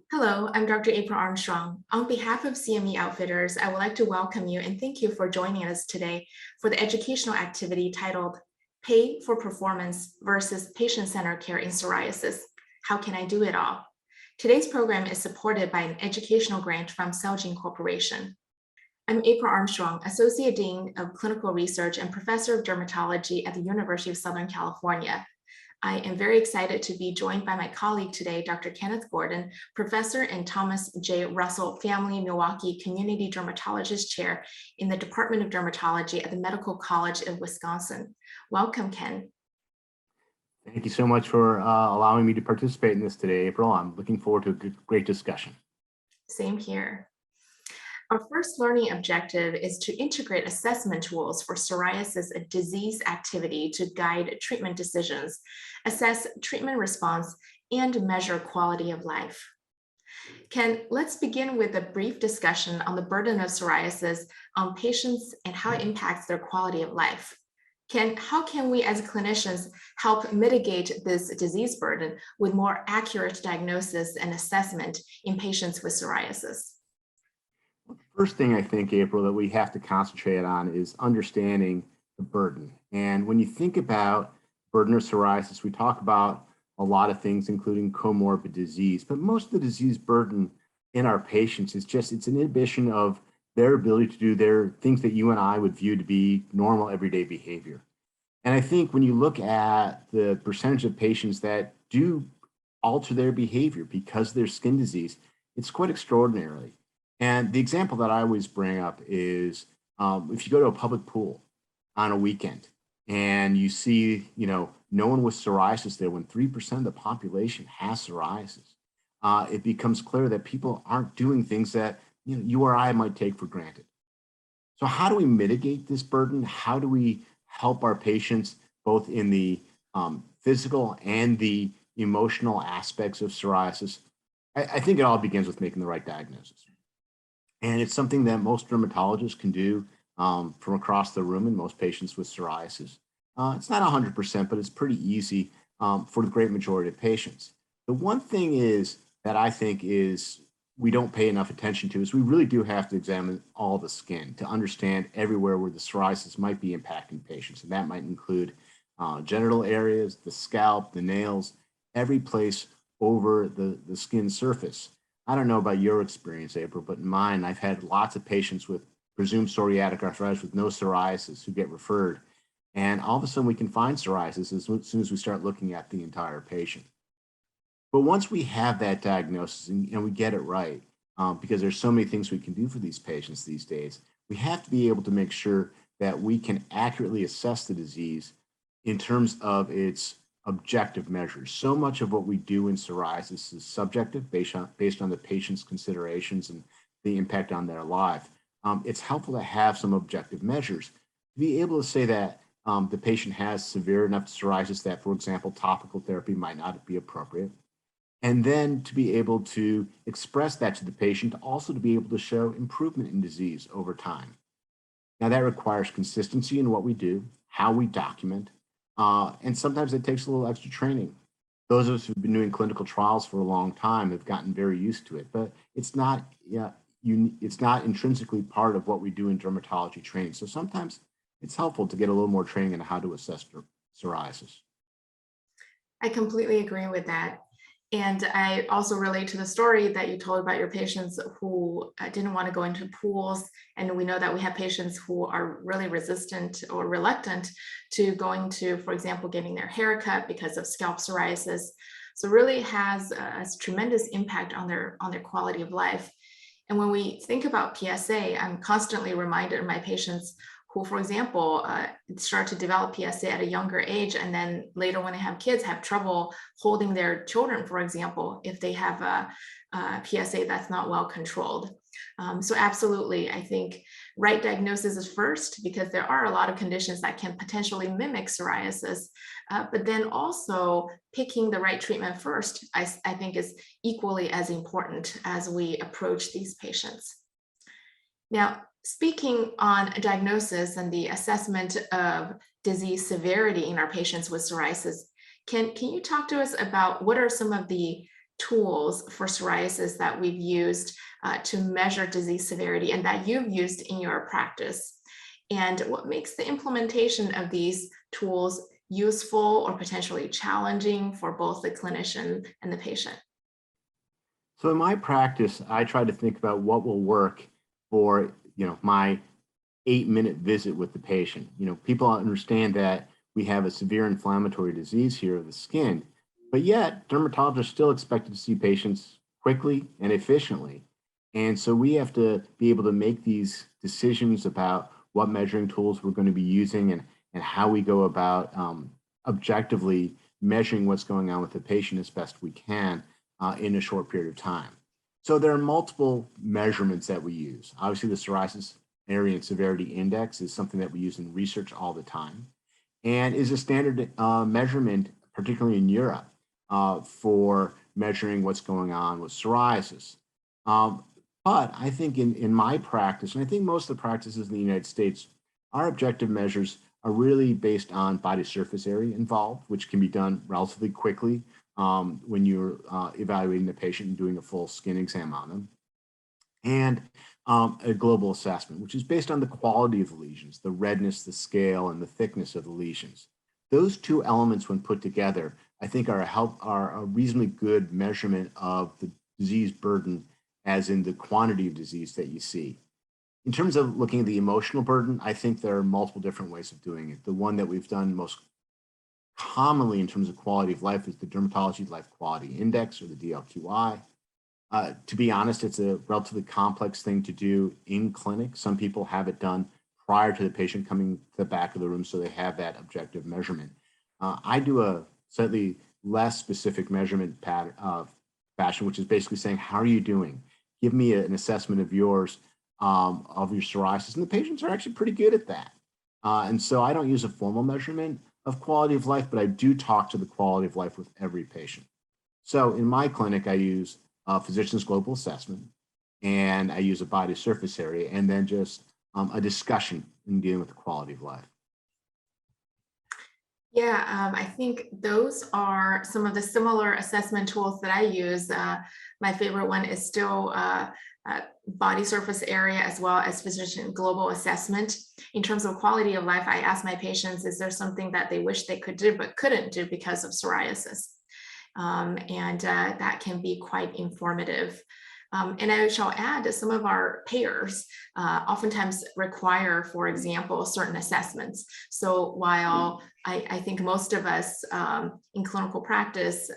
Hello, I'm Dr. April Armstrong. On behalf of CME Outfitters, I would like to welcome you and thank you for joining us today for the educational activity titled Pay for Performance versus Patient-Centered Care in Psoriasis. How can I do it all? Today's program is supported by an educational grant from Celgene Corporation. I'm April Armstrong, Associate Dean of Clinical Research and Professor of Dermatology at the University of Southern California. I am very excited to be joined by my colleague today, Dr. Kenneth Gordon, professor and Thomas J. Russell Family Milwaukee Community Dermatologist Chair in the Department of Dermatology at the Medical College of Wisconsin. Welcome, Ken. Thank you so much for allowing me to participate in this today, April. I'm looking forward to a great discussion. Same here. Our first learning objective is to integrate assessment tools for psoriasis disease activity to guide treatment decisions, assess treatment response, and measure quality of life. Ken, let's begin with a brief discussion on the burden of psoriasis on patients and how it impacts their quality of life. Ken, how can we as clinicians help mitigate this disease burden with more accurate diagnosis and assessment in patients with psoriasis? First thing I think, April, that we have to concentrate on is understanding the burden. And when you think about burden of psoriasis, we talk about a lot of things, including comorbid disease, but most of the disease burden in our patients is just, it's an inhibition of their ability to do their things that you and I would view to be normal everyday behavior. And I think when you look at the percentage of patients that do alter their behavior because of their skin disease, it's quite extraordinary. And the example that I always bring up is if you go to a public pool on a weekend and you see, no one with psoriasis there when 3% of the population has psoriasis, it becomes clear that people aren't doing things that you or I might take for granted. So how do we mitigate this burden? How do we help our patients both in the physical and the emotional aspects of psoriasis? I think it all begins with making the right diagnosis. And it's something that most dermatologists can do from across the room in most patients with psoriasis. It's not 100%, but it's pretty easy for the great majority of patients. The one thing is that I think is we don't pay enough attention to is we really do have to examine all the skin to understand everywhere where the psoriasis might be impacting patients. And that might include genital areas, the scalp, the nails, every place over the skin surface. I don't know about your experience, April, but in mine, I've had lots of patients with presumed psoriatic arthritis with no psoriasis who get referred. And all of a sudden we can find psoriasis as soon as we start looking at the entire patient. But once we have that diagnosis and we get it right, because there's so many things we can do for these patients these days, we have to be able to make sure that we can accurately assess the disease in terms of its objective measures. So much of what we do in psoriasis is subjective based on the patient's considerations and the impact on their life. It's helpful to have some objective measures to be able to say that the patient has severe enough psoriasis that, for example, topical therapy might not be appropriate. And then to be able to express that to the patient, also to be able to show improvement in disease over time. Now that requires consistency in what we do, how we document, and sometimes it takes a little extra training. Those of us who've been doing clinical trials for a long time have gotten very used to it, but it's not intrinsically part of what we do in dermatology training. So sometimes it's helpful to get a little more training in how to assess psoriasis. I completely agree with that. And I also relate to the story that you told about your patients who didn't want to go into pools. And we know that we have patients who are really resistant or reluctant to going to, for example, getting their hair cut because of scalp psoriasis. So really has a tremendous impact on their quality of life. And when we think about PSA, I'm constantly reminded of my patients who, for example, start to develop PSA at a younger age, and then later when they have kids, have trouble holding their children, for example, if they have a PSA that's not well controlled. So absolutely, I think right diagnosis is first, because there are a lot of conditions that can potentially mimic psoriasis, but then also picking the right treatment first, I think is equally as important as we approach these patients. Now, speaking on diagnosis and the assessment of disease severity in our patients with psoriasis, can you talk to us about what are some of the tools for psoriasis that we've used to measure disease severity and that you've used in your practice? And what makes the implementation of these tools useful or potentially challenging for both the clinician and the patient? So in my practice, I try to think about what will work for, my 8-minute visit with the patient. People understand that we have a severe inflammatory disease here of the skin, but yet dermatologists are still expected to see patients quickly and efficiently. And so we have to be able to make these decisions about what measuring tools we're going to be using and how we go about objectively measuring what's going on with the patient as best we can in a short period of time. So there are multiple measurements that we use. Obviously, the psoriasis area and severity index is something that we use in research all the time and is a standard measurement, particularly in Europe, for measuring what's going on with psoriasis. But I think in my practice, and I think most of the practices in the United States, our objective measures are really based on body surface area involved, which can be done relatively quickly when you're evaluating the patient and doing a full skin exam on them. And a global assessment, which is based on the quality of the lesions, the redness, the scale, and the thickness of the lesions. Those two elements, when put together, I think are a reasonably good measurement of the disease burden, as in the quantity of disease that you see. In terms of looking at the emotional burden, I think there are multiple different ways of doing it. The one that we've done most commonly in terms of quality of life is the Dermatology Life Quality Index, or the DLQI. To be honest, it's a relatively complex thing to do in clinic. Some people have it done prior to the patient coming to the back of the room, so they have that objective measurement. I do a slightly less specific measurement fashion, which is basically saying, how are you doing? Give me an assessment of yours, of your psoriasis, and the patients are actually pretty good at that. And so I don't use a formal measurement of quality of life, but I do talk to the quality of life with every patient. So in my clinic, I use physician's global assessment, and I use a body surface area, and then just a discussion in dealing with the quality of life. Yeah, I think those are some of the similar assessment tools that I use. My favorite one is still body surface area, as well as physician global assessment. In terms of quality of life, I ask my patients, is there something that they wish they could do but couldn't do because of psoriasis? And that can be quite informative. And I shall add that some of our payers oftentimes require, for example, certain assessments. So while I think most of us in clinical practice,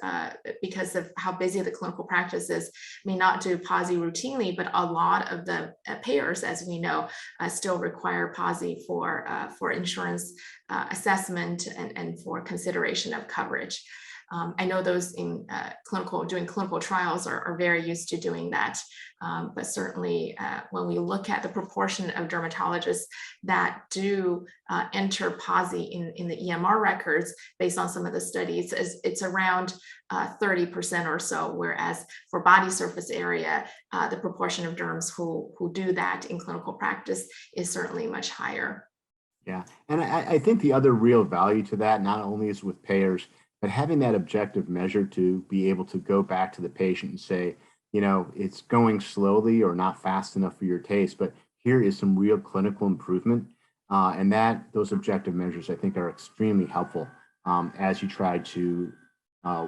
because of how busy the clinical practice is, may not do PASI routinely, but a lot of the payers, as we know, still require PASI for insurance assessment and for consideration of coverage. I know those in doing clinical trials are very used to doing that. But certainly when we look at the proportion of dermatologists that do enter PASI in the EMR records, based on some of the studies, it's around 30% or so, whereas for body surface area, the proportion of derms who do that in clinical practice is certainly much higher. Yeah, and I think the other real value to that not only is with payers, but having that objective measure to be able to go back to the patient and say, it's going slowly or not fast enough for your taste, but here is some real clinical improvement. And those objective measures, I think, are extremely helpful as you try to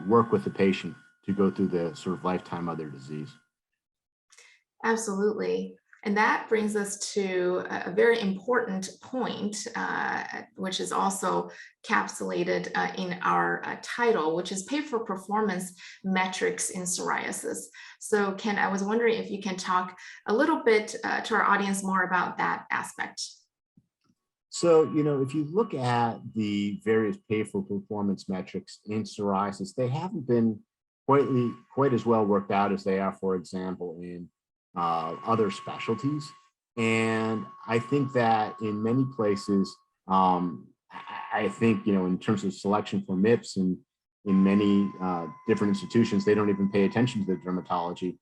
work with the patient to go through the sort of lifetime of their disease. Absolutely. And that brings us to a very important point, which is also capsulated in our title, which is pay for performance metrics in psoriasis. So Ken, I was wondering if you can talk a little bit to our audience more about that aspect. So, if you look at the various pay for performance metrics in psoriasis, they haven't been quite as well worked out as they are, for example, in other specialties. And I think that in many places, I think, in terms of selection for MIPS and in many different institutions, they don't even pay attention to the dermatology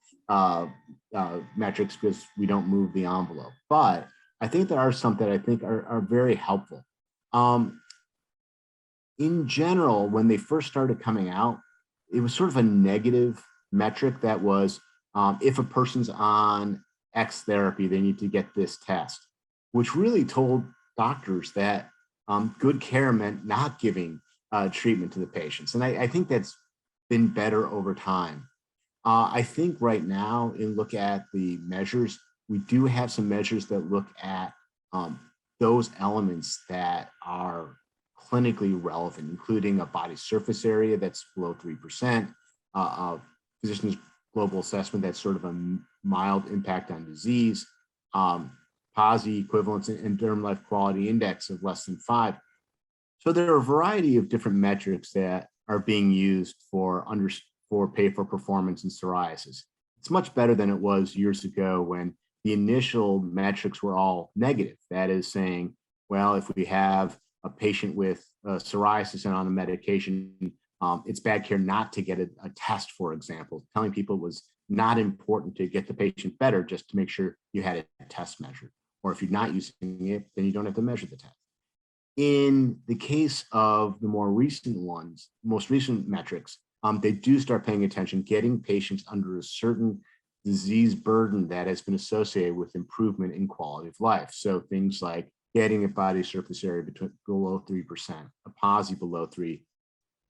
metrics because we don't move the envelope. But I think there are some that I think are very helpful. In general, when they first started coming out, it was sort of a negative metric that was, if a person's on X therapy, they need to get this test, which really told doctors that good care meant not giving treatment to the patients. And I think that's been better over time. I think right now, in look at the measures, we do have some measures that look at those elements that are clinically relevant, including a body surface area that's below 3%, a physician's global assessment that's sort of a mild impact on disease, PASI equivalence, and derm life quality index of less than 5. So there are a variety of different metrics that are being used for pay for performance in psoriasis. It's much better than it was years ago when the initial metrics were all negative. That is saying, well, if we have a patient with psoriasis and on a medication, it's bad care not to get a test, for example, telling people it was not important to get the patient better, just to make sure you had a test measured. Or if you're not using it, then you don't have to measure the test. In the case of the most recent metrics, they do start paying attention, getting patients under a certain disease burden that has been associated with improvement in quality of life. So things like getting a body surface area below 3%, a PASI below 3,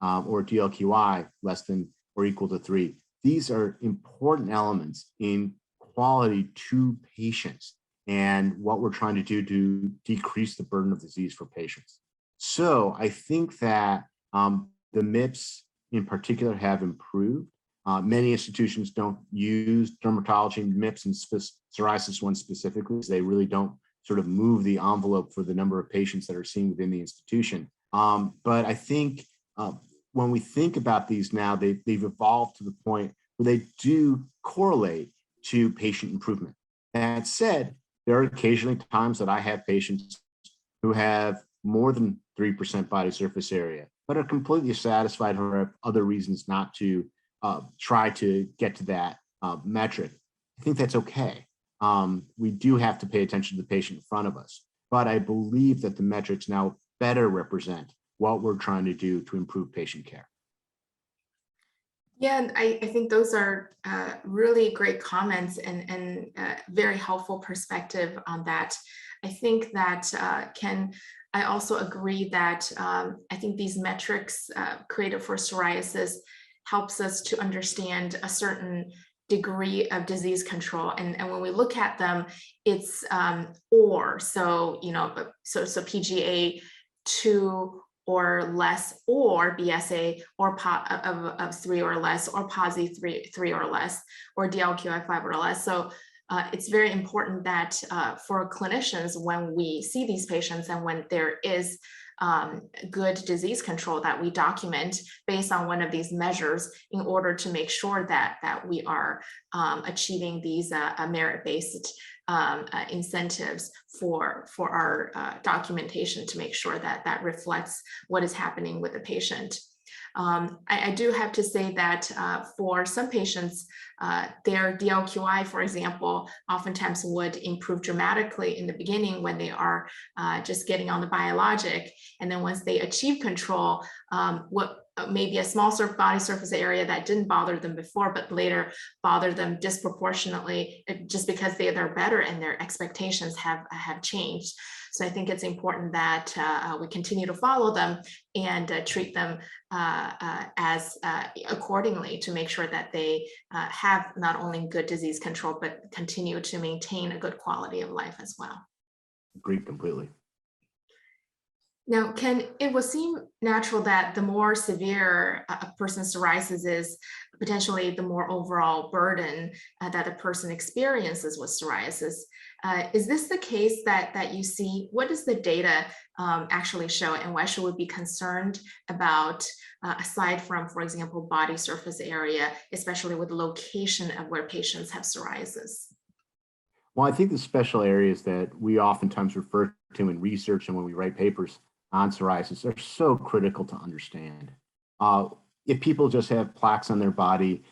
or DLQI less than or equal to 3. These are important elements in quality to patients and what we're trying to do to decrease the burden of disease for patients. So I think that the MIPS in particular have improved. Many institutions don't use dermatology and MIPS and psoriasis ones specifically, because they really don't sort of move the envelope for the number of patients that are seen within the institution. But I think when we think about these now, they've evolved to the point where they do correlate to patient improvement. That said, there are occasionally times that I have patients who have more than 3% body surface area, but are completely satisfied or have other reasons not to try to get to that metric. I think that's okay. We do have to pay attention to the patient in front of us, but I believe that the metrics now better represent what we're trying to do to improve patient care. Yeah, and I think those are really great comments and very helpful perspective on that. I think that Ken, I also agree that I think these metrics created for psoriasis helps us to understand a certain degree of disease control. And when we look at them, it's or, so, so PGA 2 or less, or BSA or of 3 or less, or PASI 3 or less, or DLQI 5 or less. So it's very important that for clinicians, when we see these patients and when there is good disease control, that we document based on one of these measures in order to make sure that we are achieving these merit-based incentives for our documentation to make sure that reflects what is happening with the patient. I do have to say that for some patients, their DLQI, for example, oftentimes would improve dramatically in the beginning when they are just getting on the biologic. And then once they achieve control, what maybe a small body surface area that didn't bother them before, but later bothered them disproportionately just because they're better and their expectations have changed. So I think it's important that we continue to follow them and treat them as accordingly to make sure that they have not only good disease control, but continue to maintain a good quality of life as well. Agree completely. Now, Ken, it would seem natural that the more severe a person's psoriasis is, potentially the more overall burden that a person experiences with psoriasis. Is this the case that you see? What does the data actually show, and why should we be concerned about, aside from, for example, body surface area, especially with the location of where patients have psoriasis? Well, I think the special areas that we oftentimes refer to in research and when we write papers on psoriasis are so critical to understand. If people just have plaques on their body,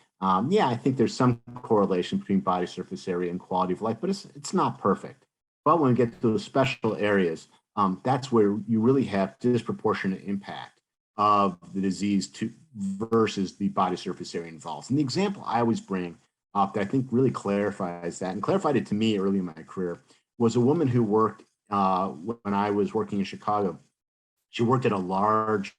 yeah, I think there's some correlation between body surface area and quality of life, but it's not perfect. But when we get to those special areas, that's where you really have disproportionate impact of the disease versus the body surface area involved. And the example I always bring up that I think really clarifies that and clarified it to me early in my career was a woman who worked when I was working in Chicago. She worked at a large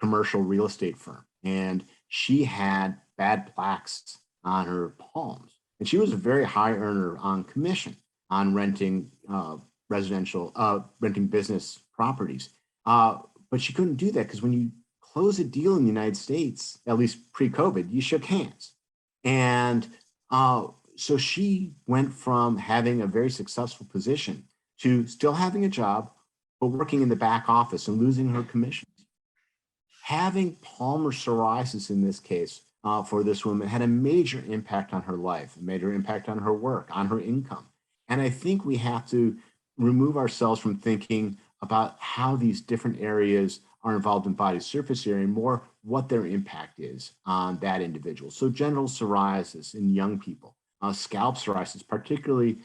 commercial real estate firm, and she had bad plaques on her palms. And she was a very high earner on commission on renting renting business properties. But she couldn't do that because when you close a deal in the United States, at least pre-COVID, you shook hands. And so she went from having a very successful position to still having a job, but working in the back office and losing her commissions. Having palmar psoriasis in this case for this woman had a major impact on her life, a major impact on her work, on her income. And I think we have to remove ourselves from thinking about how these different areas are involved in body surface area, more what their impact is on that individual. So genital psoriasis in young people, scalp psoriasis, particularly,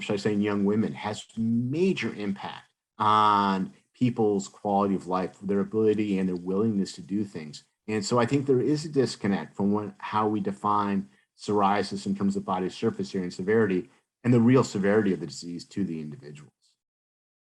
should I say in young women, has major impact on people's quality of life, their ability and their willingness to do things. And so I think there is a disconnect from how we define psoriasis in terms of body surface area and severity and the real severity of the disease to the individuals.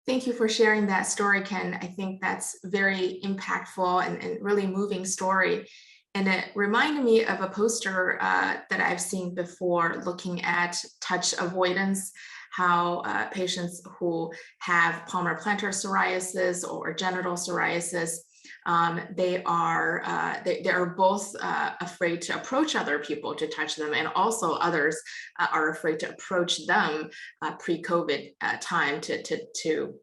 Thank you for sharing that story, Ken. I think that's very impactful and really moving story. And it reminded me of a poster that I've seen before looking at touch avoidance, how patients who have palmar-plantar psoriasis or genital psoriasis, they are both afraid to approach other people to touch them, and also others are afraid to approach them pre-COVID time to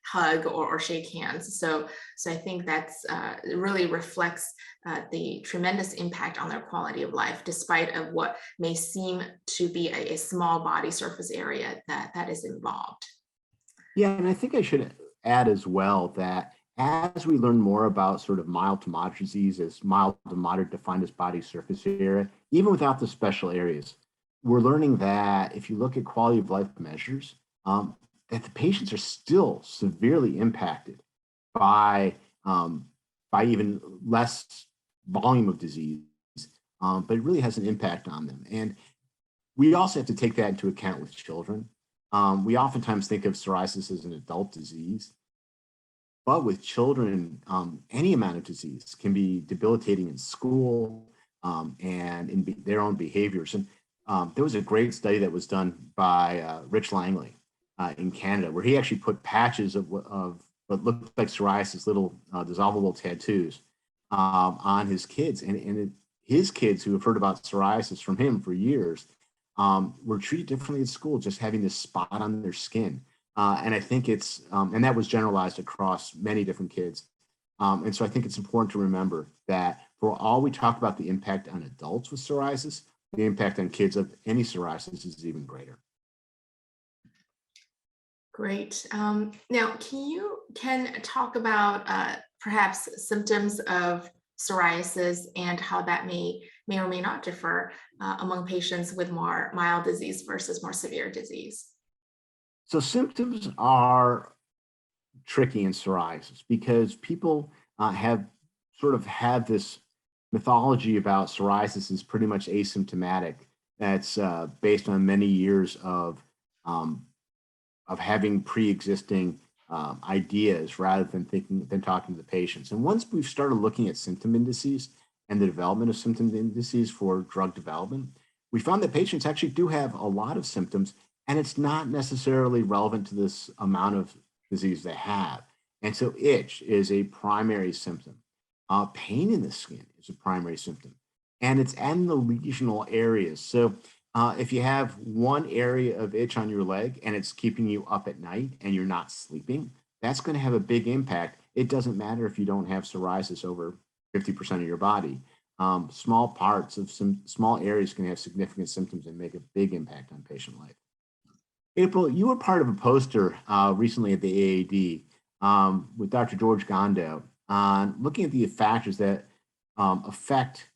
hug or shake hands. So I think that's really reflects the tremendous impact on their quality of life, despite of what may seem to be a small body surface area that is involved. Yeah, and I think I should add as well that as we learn more about sort of mild to moderate disease, as mild to moderate defined as body surface area, even without the special areas, we're learning that if you look at quality of life measures, that the patients are still severely impacted by even less volume of disease, but it really has an impact on them. And we also have to take that into account with children. We oftentimes think of psoriasis as an adult disease, but with children, any amount of disease can be debilitating in school and in their own behaviors. And there was a great study that was done by Rich Langley in Canada, where he actually put patches of what looked like psoriasis, little dissolvable tattoos on his kids. And his kids who have heard about psoriasis from him for years were treated differently at school, just having this spot on their skin. And I think it's, and that was generalized across many different kids. And so I think it's important to remember that for all we talk about the impact on adults with psoriasis, the impact on kids of any psoriasis is even greater. Great. Now, can talk about perhaps symptoms of psoriasis and how that may or may not differ among patients with more mild disease versus more severe disease? So symptoms are tricky in psoriasis because people have sort of had this mythology about psoriasis is pretty much asymptomatic. That's based on many years of having pre-existing ideas rather than talking to the patients. And once we've started looking at symptom indices and the development of symptom indices for drug development, we found that patients actually do have a lot of symptoms, and it's not necessarily relevant to this amount of disease they have. And so itch is a primary symptom. Pain in the skin is a primary symptom, and it's in the lesional areas. So if you have one area of itch on your leg and it's keeping you up at night and you're not sleeping, that's going to have a big impact. It doesn't matter if you don't have psoriasis over 50% of your body. Small parts of some small areas can have significant symptoms and make a big impact on patient life. April, you were part of a poster recently at the AAD with Dr. George Gondo on looking at the factors that affect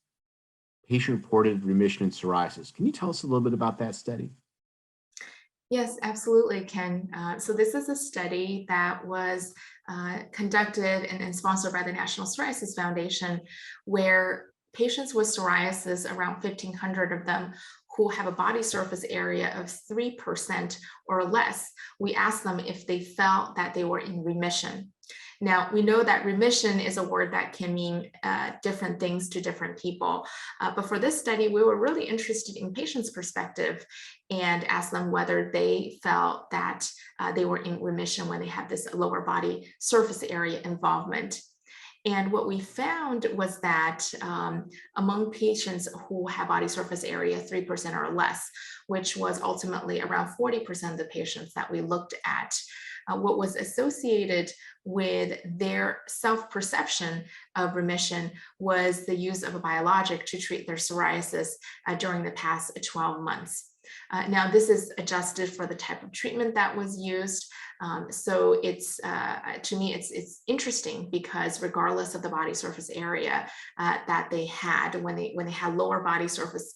patient-reported remission in psoriasis. Can you tell us a little bit about that study? Yes, absolutely, Ken. So this is a study that was conducted and sponsored by the National Psoriasis Foundation, where patients with psoriasis, around 1,500 of them, who have a body surface area of 3% or less, we asked them if they felt that they were in remission. Now, we know that remission is a word that can mean different things to different people. But for this study, we were really interested in patients' perspective and asked them whether they felt that they were in remission when they had this lower body surface area involvement. And what we found was that among patients who have body surface area 3% or less, which was ultimately around 40% of the patients that we looked at, what was associated with their self-perception of remission was the use of a biologic to treat their psoriasis during the past 12 months. Now, this is adjusted for the type of treatment that was used. So it's, to me, it's interesting because regardless of the body surface area that they had, when they had lower body surface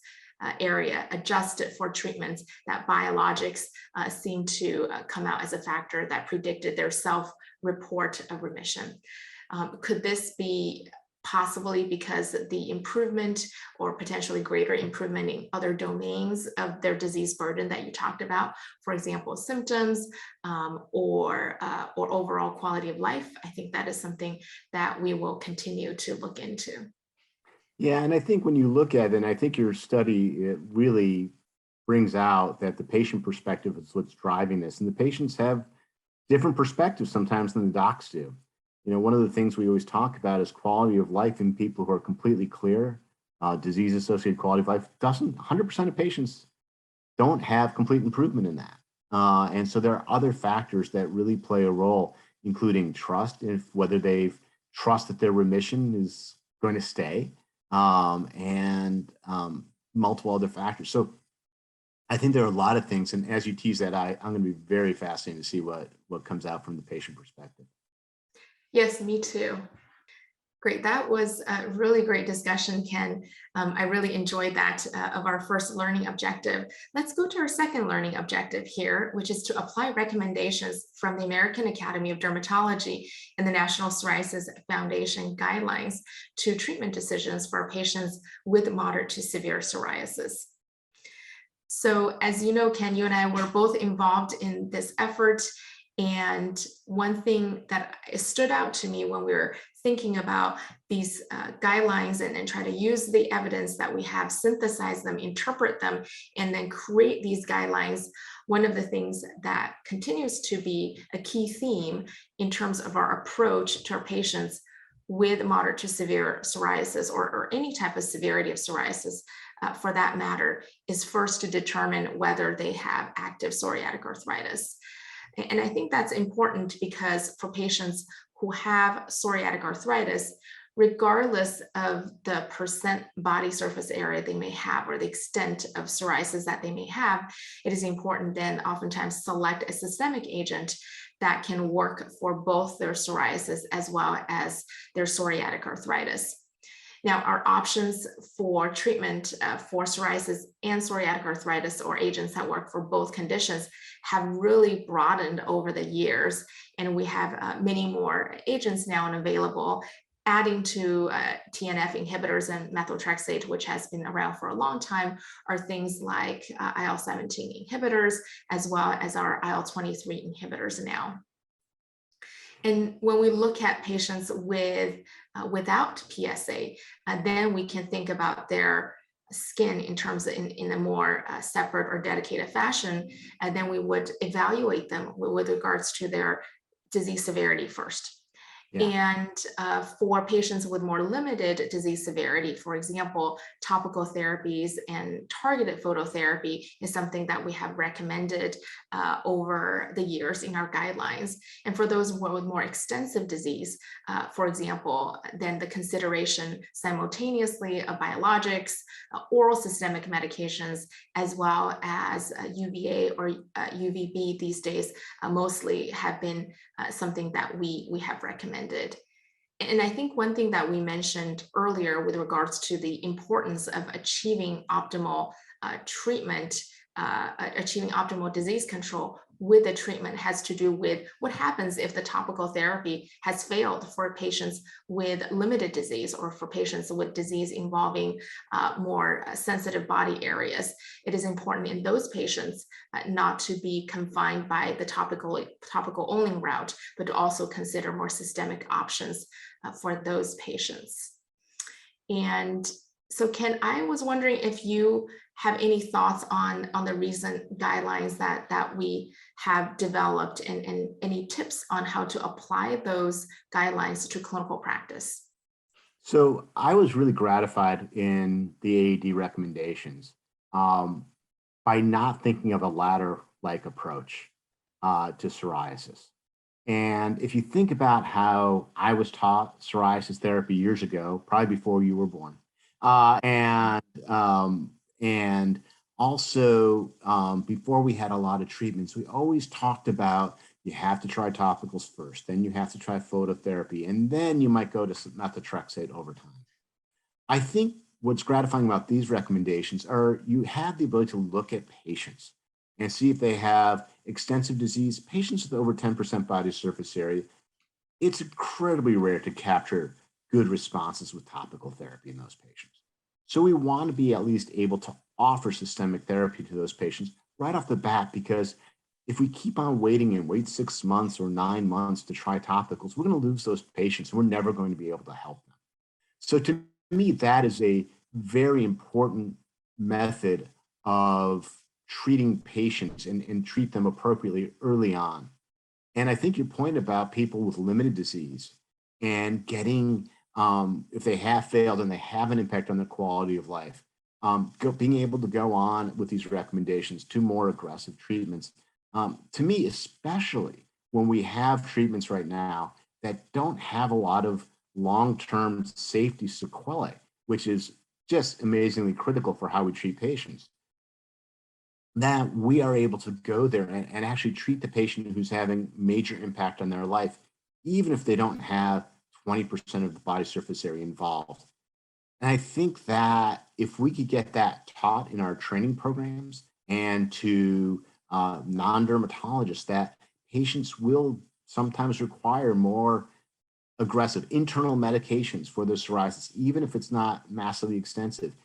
area adjusted for treatments, that biologics seem to come out as a factor that predicted their self-report of remission. Could this be possibly because the improvement or potentially greater improvement in other domains of their disease burden that you talked about, for example, symptoms or overall quality of life? I think that is something that we will continue to look into. Yeah, and I think when you look at it, and I think your study, it really brings out that the patient perspective is what's driving this. And the patients have different perspectives sometimes than the docs do. You know, one of the things we always talk about is quality of life in people who are completely clear. Disease-associated quality of life doesn't, 100% of patients don't have complete improvement in that. And so there are other factors that really play a role, including trust, if whether they've trust that their remission is going to stay, and multiple other factors. So I think there are a lot of things, and as you tease that, I'm going to be very fascinated to see what comes out from the patient perspective. Yes, me too. Great. That was a really great discussion, Ken. I really enjoyed that of our first learning objective. Let's go to our second learning objective here, which is to apply recommendations from the American Academy of Dermatology and the National Psoriasis Foundation guidelines to treatment decisions for patients with moderate to severe psoriasis. So as you know, Ken, you and I were both involved in this effort. And one thing that stood out to me when we were thinking about these guidelines and try to use the evidence that we have, synthesize them, interpret them, and then create these guidelines, one of the things that continues to be a key theme in terms of our approach to our patients with moderate to severe psoriasis or any type of severity of psoriasis, for that matter, is first to determine whether they have active psoriatic arthritis. And I think that's important because for patients who have psoriatic arthritis, regardless of the percent body surface area they may have or the extent of psoriasis that they may have, it is important then oftentimes select a systemic agent that can work for both their psoriasis as well as their psoriatic arthritis. Now, our options for treatment for psoriasis and psoriatic arthritis, or agents that work for both conditions, have really broadened over the years. And we have many more agents now and available, adding to TNF inhibitors and methotrexate, which has been around for a long time, are things like IL-17 inhibitors, as well as our IL-23 inhibitors now. And when we look at patients without PSA, then we can think about their skin in terms of in a more separate or dedicated fashion, and then we would evaluate them with regards to their disease severity first. Yeah. And for patients with more limited disease severity, for example, topical therapies and targeted phototherapy is something that we have recommended over the years in our guidelines. And for those with more extensive disease, for example, then the consideration simultaneously of biologics, oral systemic medications, as well as UVA or UVB these days mostly have been something that we have recommended. And I think one thing that we mentioned earlier with regards to the importance of achieving optimal treatment, achieving optimal disease control with the treatment has to do with what happens if the topical therapy has failed for patients with limited disease or for patients with disease involving more sensitive body areas. It is important in those patients not to be confined by the topical only route, but to also consider more systemic options for those patients. And so Ken, I was wondering if you have any thoughts on the recent guidelines that we have developed and any tips on how to apply those guidelines to clinical practice. So I was really gratified in the AAD recommendations by not thinking of a ladder-like approach to psoriasis. And if you think about how I was taught psoriasis therapy years ago, probably before you were born, and also before we had a lot of treatments, we always talked about you have to try topicals first, then you have to try phototherapy, and then you might go to methotrexate over time. I think what's gratifying about these recommendations are you have the ability to look at patients and see if they have extensive disease. Patients with over 10% body surface area, it's incredibly rare to capture good responses with topical therapy in those patients. So we want to be at least able to offer systemic therapy to those patients right off the bat, because if we keep on waiting and wait 6 months or 9 months to try topicals, we're going to lose those patients and we're never going to be able to help them. So to me, that is a very important method of treating patients and treat them appropriately early on. And I think your point about people with limited disease and getting, if they have failed and they have an impact on their quality of life, being able to go on with these recommendations to more aggressive treatments, to me, especially when we have treatments right now that don't have a lot of long-term safety sequelae, which is just amazingly critical for how we treat patients, that we are able to go there and actually treat the patient who's having major impact on their life, even if they don't have 20% of the body surface area involved. And I think that if we could get that taught in our training programs and to non-dermatologists, that patients will sometimes require more aggressive internal medications for their psoriasis, even if it's not massively extensive,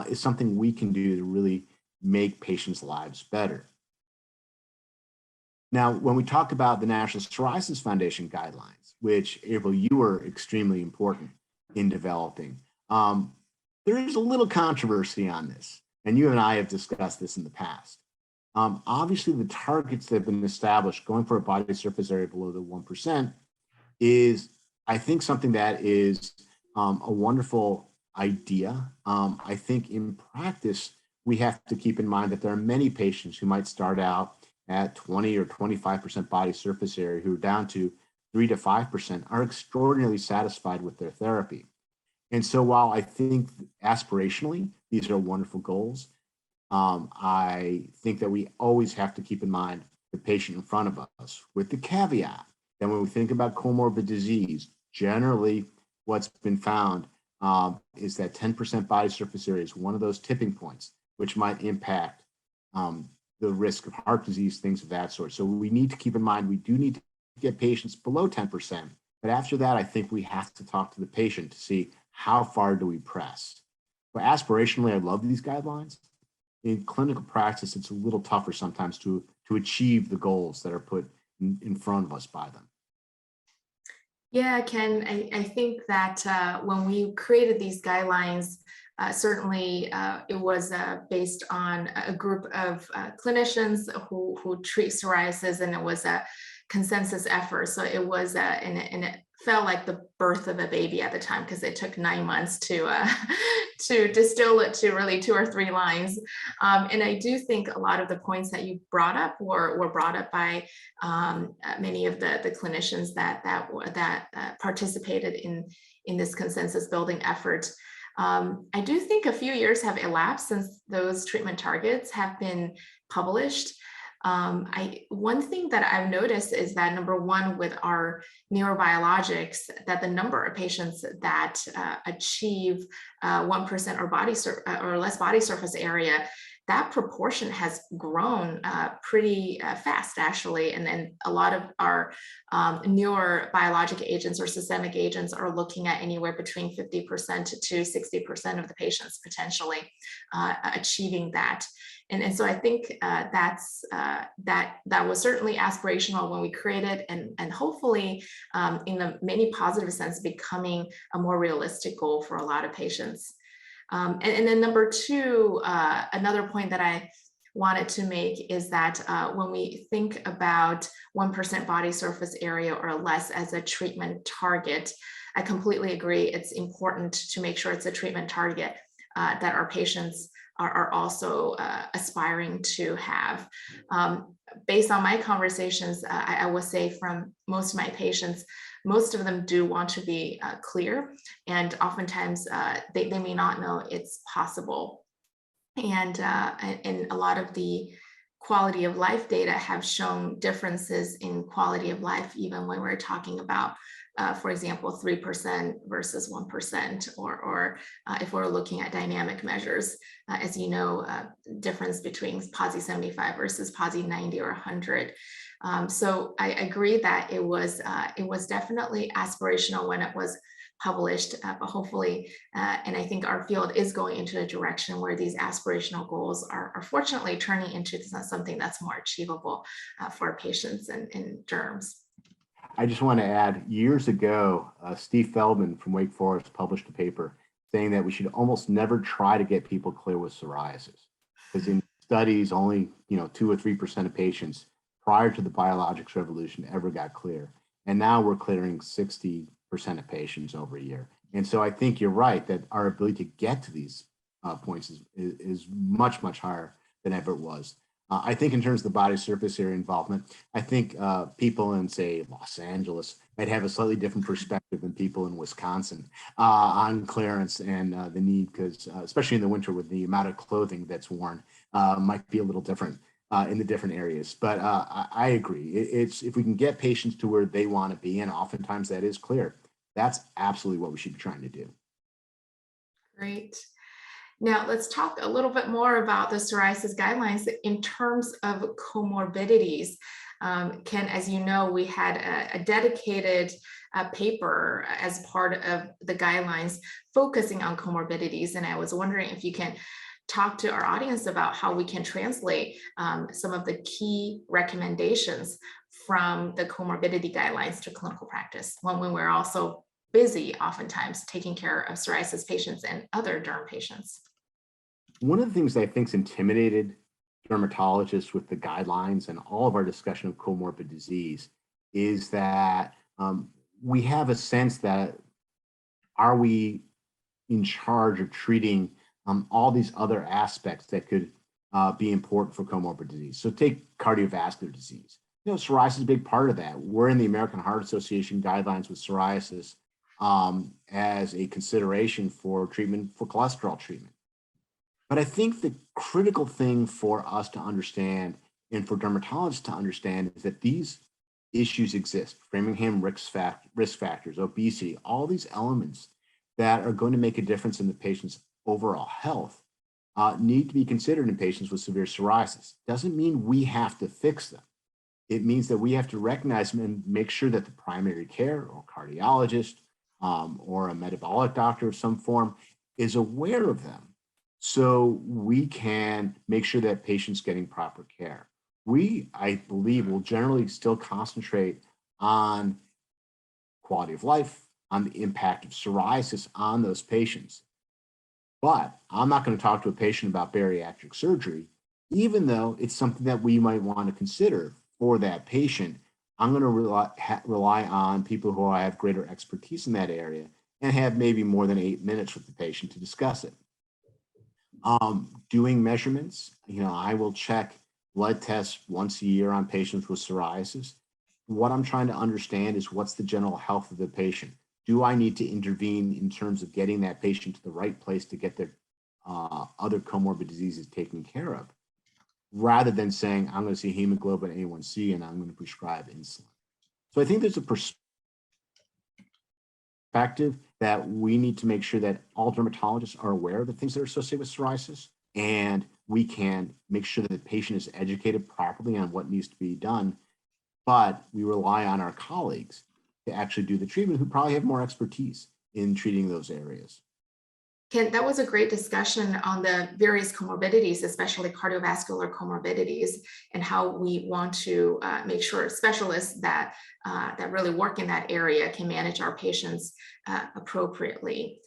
is something we can do to really make patients' lives better. Now, when we talk about the National Psoriasis Foundation guidelines, which, April, you were extremely important in developing, there is a little controversy on this, and you and I have discussed this in the past. Obviously, the targets that have been established, going for a body surface area below the 1%, is, I think, something that is a wonderful idea. I think in practice, we have to keep in mind that there are many patients who might start out at 20 or 25% body surface area who are down to 3 to 5% are extraordinarily satisfied with their therapy. And so while I think aspirationally, these are wonderful goals, I think that we always have to keep in mind the patient in front of us, with the caveat that when we think about comorbid disease, generally what's been found is that 10% body surface area is one of those tipping points which might impact the risk of heart disease, things of that sort. So we need to keep in mind, we do need to get patients below 10%. But after that, I think we have to talk to the patient to see how far do we press. But aspirationally, I love these guidelines. In clinical practice, it's a little tougher sometimes to achieve the goals that are put in front of us by them. Yeah, Ken, I think that when we created these guidelines, certainly it was based on a group of clinicians who treat psoriasis, and it was a consensus effort. So it was, and it felt like the birth of a baby at the time, because it took 9 months to distill it to really 2 or 3 lines. And I do think a lot of the points that you brought up were brought up by many of the clinicians that participated in this consensus building effort. I do think a few years have elapsed since those treatment targets have been published. One thing that I've noticed is that, number one, with our neurobiologics, that the number of patients that achieve 1% or less body surface area, that proportion has grown pretty fast, actually. And then a lot of our newer biologic agents or systemic agents are looking at anywhere between 50% to 60% of the patients potentially achieving that. And so I think that was certainly aspirational when we created, and hopefully in the many positive sense, becoming a more realistic goal for a lot of patients. And then number two, another point that I wanted to make is that when we think about 1% body surface area or less as a treatment target, I completely agree. It's important to make sure it's a treatment target that our patients are also aspiring to have. Based on my conversations, I will say from most of my patients, most of them do want to be clear, and oftentimes they may not know it's possible. And a lot of the quality of life data have shown differences in quality of life, even when we're talking about, for example, 3% versus 1%, or if we're looking at dynamic measures, as you know, difference between PASI 75 versus PASI 90 or 100. So I agree that it was definitely aspirational when it was published, but hopefully, and I think our field is going into a direction where these aspirational goals are fortunately turning into something that's more achievable for patients and derms. I just want to add, years ago, Steve Feldman from Wake Forest published a paper saying that we should almost never try to get people clear with psoriasis, because in studies, only 2 or 3% of patients prior to the biologics revolution ever got clear, and now we're clearing 60% of patients over a year. And so I think you're right that our ability to get to these points is much, much higher than ever it was. I think in terms of the body surface area involvement, I think people in, say, Los Angeles might have a slightly different perspective than people in Wisconsin on clearance and the need, because especially in the winter with the amount of clothing that's worn, might be a little different in the different areas. But I agree. It's if we can get patients to where they want to be, and oftentimes that is clear, that's absolutely what we should be trying to do. Great. Now let's talk a little bit more about the psoriasis guidelines in terms of comorbidities. Ken, as you know, we had a dedicated paper as part of the guidelines focusing on comorbidities, and I was wondering if you can talk to our audience about how we can translate some of the key recommendations from the comorbidity guidelines to clinical practice when we're also busy oftentimes taking care of psoriasis patients and other derm patients. One of the things that I think's intimidated dermatologists with the guidelines and all of our discussion of comorbid disease is that we have a sense that are we in charge of treating all these other aspects that could be important for comorbid disease. So take cardiovascular disease. Psoriasis is a big part of that. We're in the American Heart Association guidelines with psoriasis as a consideration for treatment, for cholesterol treatment. But I think the critical thing for us to understand and for dermatologists to understand is that these issues exist. Framingham risk factors, obesity, all these elements that are going to make a difference in the patient's overall health need to be considered in patients with severe psoriasis. Doesn't mean we have to fix them. It means that we have to recognize them and make sure that the primary care or cardiologist or a metabolic doctor of some form is aware of them, so we can make sure that patients getting proper care. We, I believe, will generally still concentrate on quality of life, on the impact of psoriasis on those patients. But I'm not going to talk to a patient about bariatric surgery, even though it's something that we might want to consider for that patient. I'm going to rely on people who have greater expertise in that area and have maybe more than 8 minutes with the patient to discuss it. Doing measurements, I will check blood tests once a year on patients with psoriasis. What I'm trying to understand is what's the general health of the patient. Do I need to intervene in terms of getting that patient to the right place to get their other comorbid diseases taken care of, rather than saying, I'm going to see hemoglobin A1C and I'm going to prescribe insulin. So I think there's a perspective that we need to make sure that all dermatologists are aware of the things that are associated with psoriasis, and we can make sure that the patient is educated properly on what needs to be done, but we rely on our colleagues to actually do the treatment who probably have more expertise in treating those areas. Ken, that was a great discussion on the various comorbidities, especially cardiovascular comorbidities, and how we want to make sure specialists that really work in that area can manage our patients appropriately.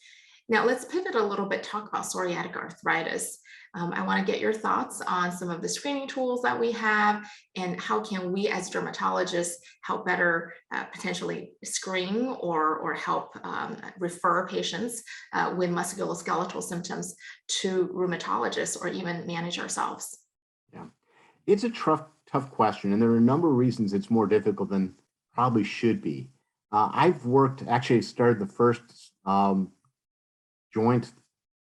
Now let's pivot a little bit, talk about psoriatic arthritis. I want to get your thoughts on some of the screening tools that we have and how can we as dermatologists help better potentially screen or help refer patients with musculoskeletal symptoms to rheumatologists or even manage ourselves. Yeah, it's a tough question, and there are a number of reasons it's more difficult than probably should be. I've worked, actually started the first joint,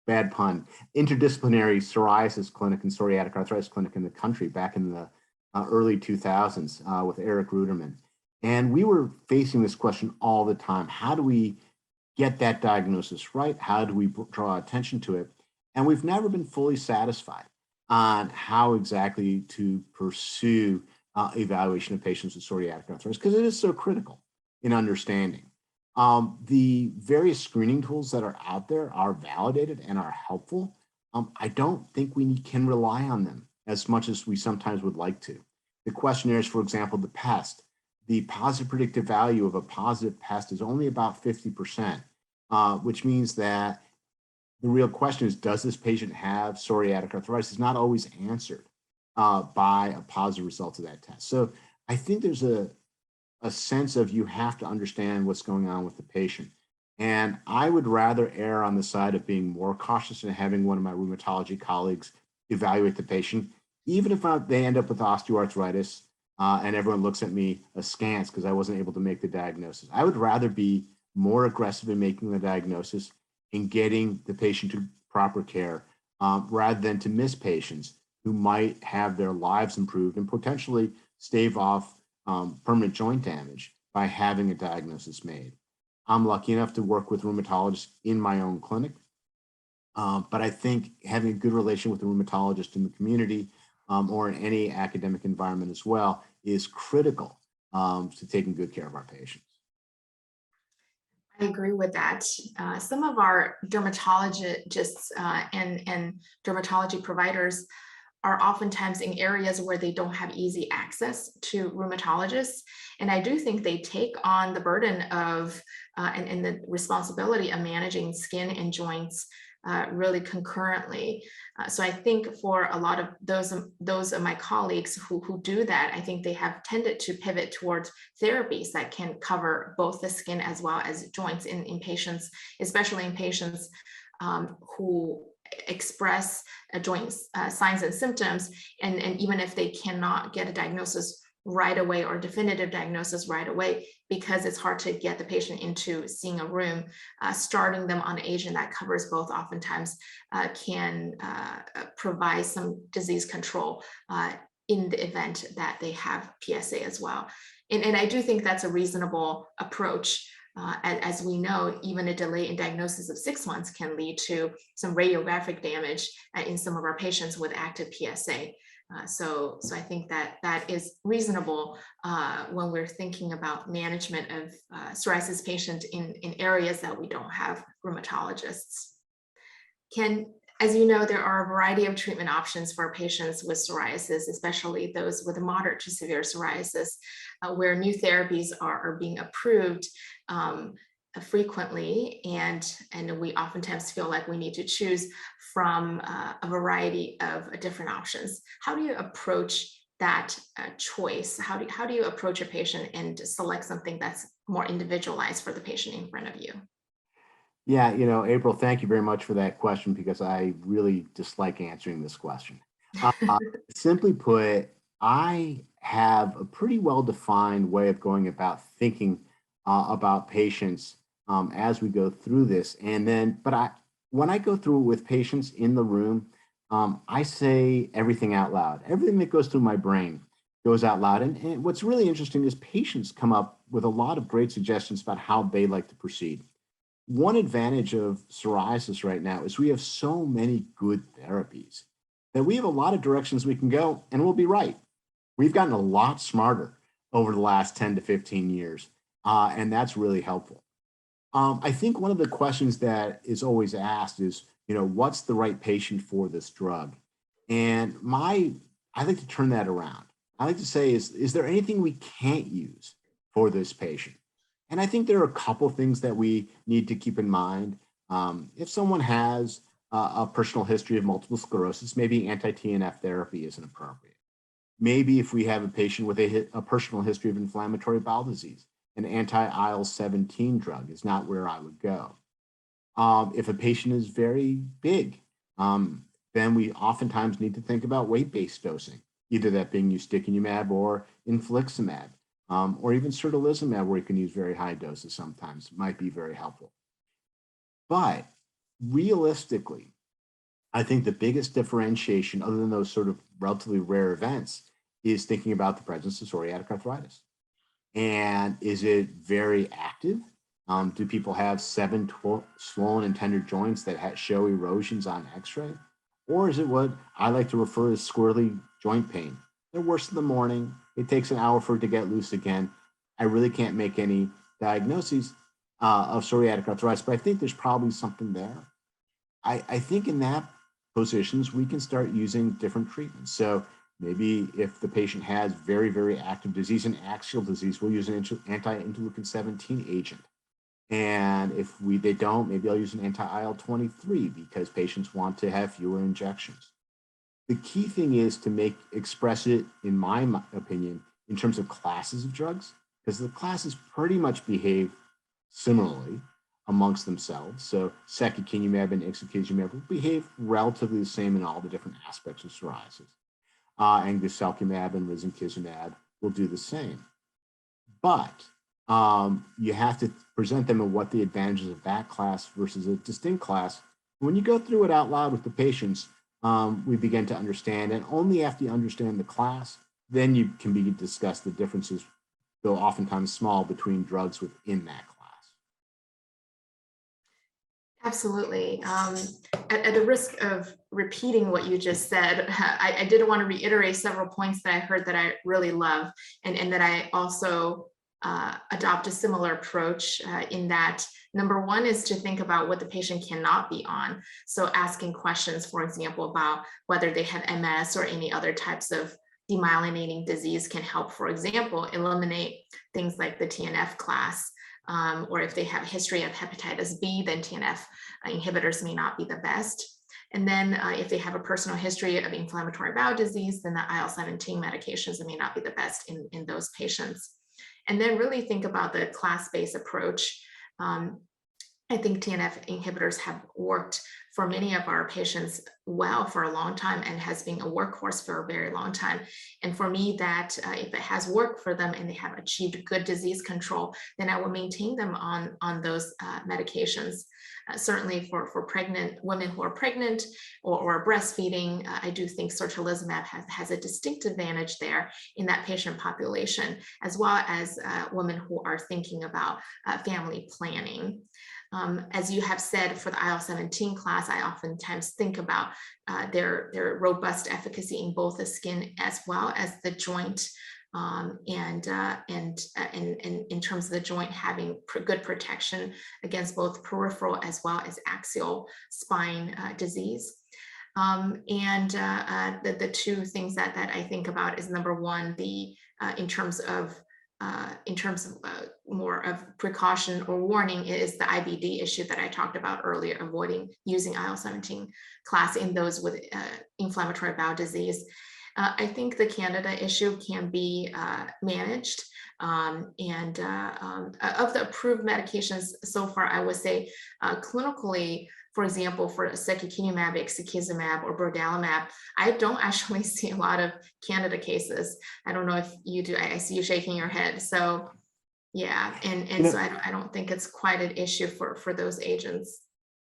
bad pun, interdisciplinary psoriasis clinic and psoriatic arthritis clinic in the country back in the early 2000s with Eric Ruderman. And we were facing this question all the time. How do we get that diagnosis right? How do we draw attention to it? And we've never been fully satisfied on how exactly to pursue evaluation of patients with psoriatic arthritis because it is so critical in understanding. The various screening tools that are out there are validated and are helpful. I don't think we can rely on them as much as we sometimes would like to. The questionnaires, for example, the PEST, the positive predictive value of a positive PEST is only about 50%, which means that the real question is, does this patient have psoriatic arthritis? It's not always answered by a positive result of that test. So I think there's a sense of you have to understand what's going on with the patient. And I would rather err on the side of being more cautious and having one of my rheumatology colleagues evaluate the patient, even if they end up with osteoarthritis and everyone looks at me askance because I wasn't able to make the diagnosis. I would rather be more aggressive in making the diagnosis and getting the patient to proper care rather than to miss patients who might have their lives improved and potentially stave off permanent joint damage by having a diagnosis made. I'm lucky enough to work with rheumatologists in my own clinic, but I think having a good relation with the rheumatologist in the community or in any academic environment as well is critical to taking good care of our patients. I agree with that. Some of our dermatologists and dermatology providers are oftentimes in areas where they don't have easy access to rheumatologists. And I do think they take on the burden of and the responsibility of managing skin and joints really concurrently. So I think for a lot of those of my colleagues who do that, I think they have tended to pivot towards therapies that can cover both the skin as well as joints in patients, especially in patients who express joint signs and symptoms. And even if they cannot get a diagnosis right away or definitive diagnosis right away, because it's hard to get the patient into seeing a room, starting them on an agent that covers both oftentimes can provide some disease control in the event that they have PSA as well. And I do think that's a reasonable approach. As we know, even a delay in diagnosis of 6 months can lead to some radiographic damage in some of our patients with active PSA. So I think that is reasonable when we're thinking about management of psoriasis patients in areas that we don't have rheumatologists. As you know, there are a variety of treatment options for patients with psoriasis, especially those with moderate to severe psoriasis, where new therapies are being approved frequently, and we oftentimes feel like we need to choose from a variety of different options. How do you approach that choice? How do you approach a patient and select something that's more individualized for the patient in front of you? Yeah, April, thank you very much for that question because I really dislike answering this question. Simply put, I have a pretty well-defined way of going about thinking about patients as we go through this. And then, when I go through it with patients in the room, I say everything out loud. Everything that goes through my brain goes out loud. And what's really interesting is patients come up with a lot of great suggestions about how they like to proceed. One advantage of psoriasis right now is we have so many good therapies that we have a lot of directions we can go and we'll be right. We've gotten a lot smarter over the last 10 to 15 years, and that's really helpful. I think one of the questions that is always asked is, what's the right patient for this drug? And I like to turn that around. I like to say, is there anything we can't use for this patient? And I think there are a couple things that we need to keep in mind. If someone has a personal history of multiple sclerosis, maybe anti-TNF therapy isn't appropriate. Maybe if we have a patient with a personal history of inflammatory bowel disease, an anti-IL-17 drug is not where I would go. If a patient is very big, then we oftentimes need to think about weight-based dosing, either that being ustekinumab or infliximab, or even certolizumab, where you can use very high doses sometimes, might be very helpful. But realistically, I think the biggest differentiation, other than those sort of relatively rare events, is thinking about the presence of psoriatic arthritis. And is it very active? Do people have seven swollen and tender joints that show erosions on x-ray? Or is it what I like to refer as squirrely joint pain? They're worse in the morning. It takes an hour for it to get loose again. I really can't make any diagnoses of psoriatic arthritis, but I think there's probably something there. I think in that positions, we can start using different treatments. So maybe if the patient has very, very active disease and axial disease, we'll use an anti-interleukin 17 agent. And if they don't, maybe I'll use an anti-IL-23 because patients want to have fewer injections. The key thing is to express it, in my opinion, in terms of classes of drugs, because the classes pretty much behave similarly amongst themselves. So secukinumab and ixekizumab will behave relatively the same in all the different aspects of psoriasis. And guselkumab and risankizumab will do the same. But you have to present them in what the advantages of that class versus a distinct class. When you go through it out loud with the patients, we begin to understand, and only after you understand the class, then you can begin to discuss the differences, though oftentimes small, between drugs within that class. Absolutely. At the risk of repeating what you just said, I did want to reiterate several points that I heard that I really love, and that I also adopt a similar approach in that number one is to think about what the patient cannot be on. So asking questions, for example, about whether they have MS or any other types of demyelinating disease can help, for example, eliminate things like the TNF class. Or if they have a history of hepatitis B, then TNF inhibitors may not be the best. And then if they have a personal history of inflammatory bowel disease, then the IL-17 medications may not be the best in those patients. And then really think about the class-based approach. I think TNF inhibitors have worked for many of our patients well for a long time and has been a workhorse for a very long time. And for me, that if it has worked for them and they have achieved good disease control, then I will maintain them on those medications. Certainly for pregnant women who are pregnant or breastfeeding, I do think certolizumab has a distinct advantage there in that patient population, as well as women who are thinking about family planning. As you have said, for the IL-17 class, I oftentimes think about their robust efficacy in both the skin as well as the joint, and in terms of the joint having good protection against both peripheral as well as axial spine disease. The two things that I think about is number one, in terms of more of precaution or warning is the IBD issue that I talked about earlier, avoiding using IL-17 class in those with inflammatory bowel disease. I think the Candida issue can be managed. Of the approved medications so far, I would say clinically, for example, for secukinumab, ixekizumab, or brodalumab, I don't actually see a lot of Candida cases. I don't know if you do. I see you shaking your head. So yeah, so I don't think it's quite an issue for those agents.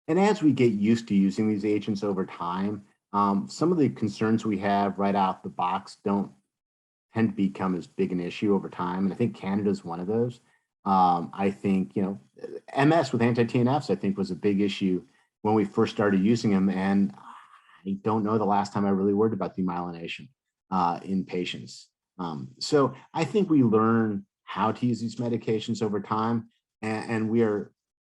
And as we get used to using these agents over time, some of the concerns we have right out the box don't tend to become as big an issue over time. And I think Candida is one of those. I think, MS with anti-TNFs, I think was a big issue when we first started using them. And I don't know the last time I really worried about demyelination in patients. So I think we learn how to use these medications over time, and we are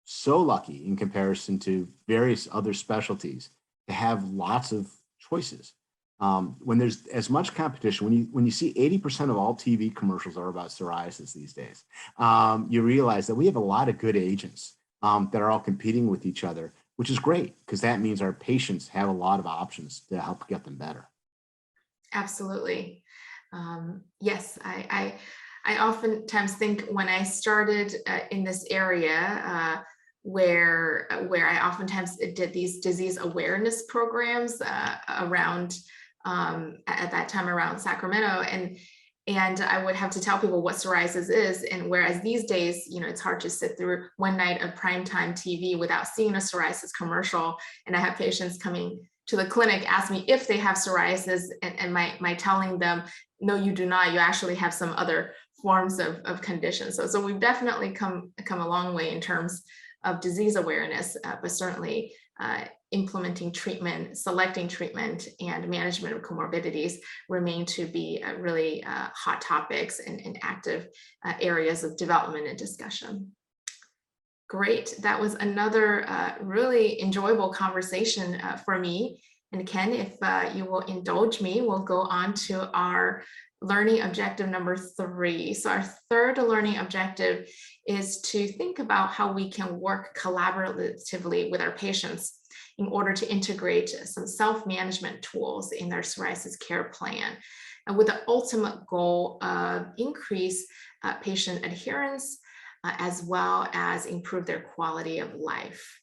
so lucky in comparison to various other specialties to have lots of choices. When there's as much competition, when you see 80% of all TV commercials are about psoriasis these days, you realize that we have a lot of good agents that are all competing with each other, which is great because that means our patients have a lot of options to help get them better. Absolutely. Yes, I oftentimes think when I started in this area, where I oftentimes did these disease awareness programs around at that time around Sacramento, and I would have to tell people what psoriasis is. And whereas these days, it's hard to sit through one night of primetime TV without seeing a psoriasis commercial. And I have patients coming to the clinic ask me if they have psoriasis, and my telling them, no, you do not. You actually have some other forms of conditions. So we've definitely come a long way in terms of disease awareness, but certainly implementing treatment, selecting treatment, and management of comorbidities remain to be really hot topics and active areas of development and discussion. Great. That was another really enjoyable conversation for me. And Ken, if you will indulge me, we'll go on to our learning objective number 3. So our third learning objective is to think about how we can work collaboratively with our patients in order to integrate some self-management tools in their psoriasis care plan, and with the ultimate goal of increase patient adherence, as well as improve their quality of life.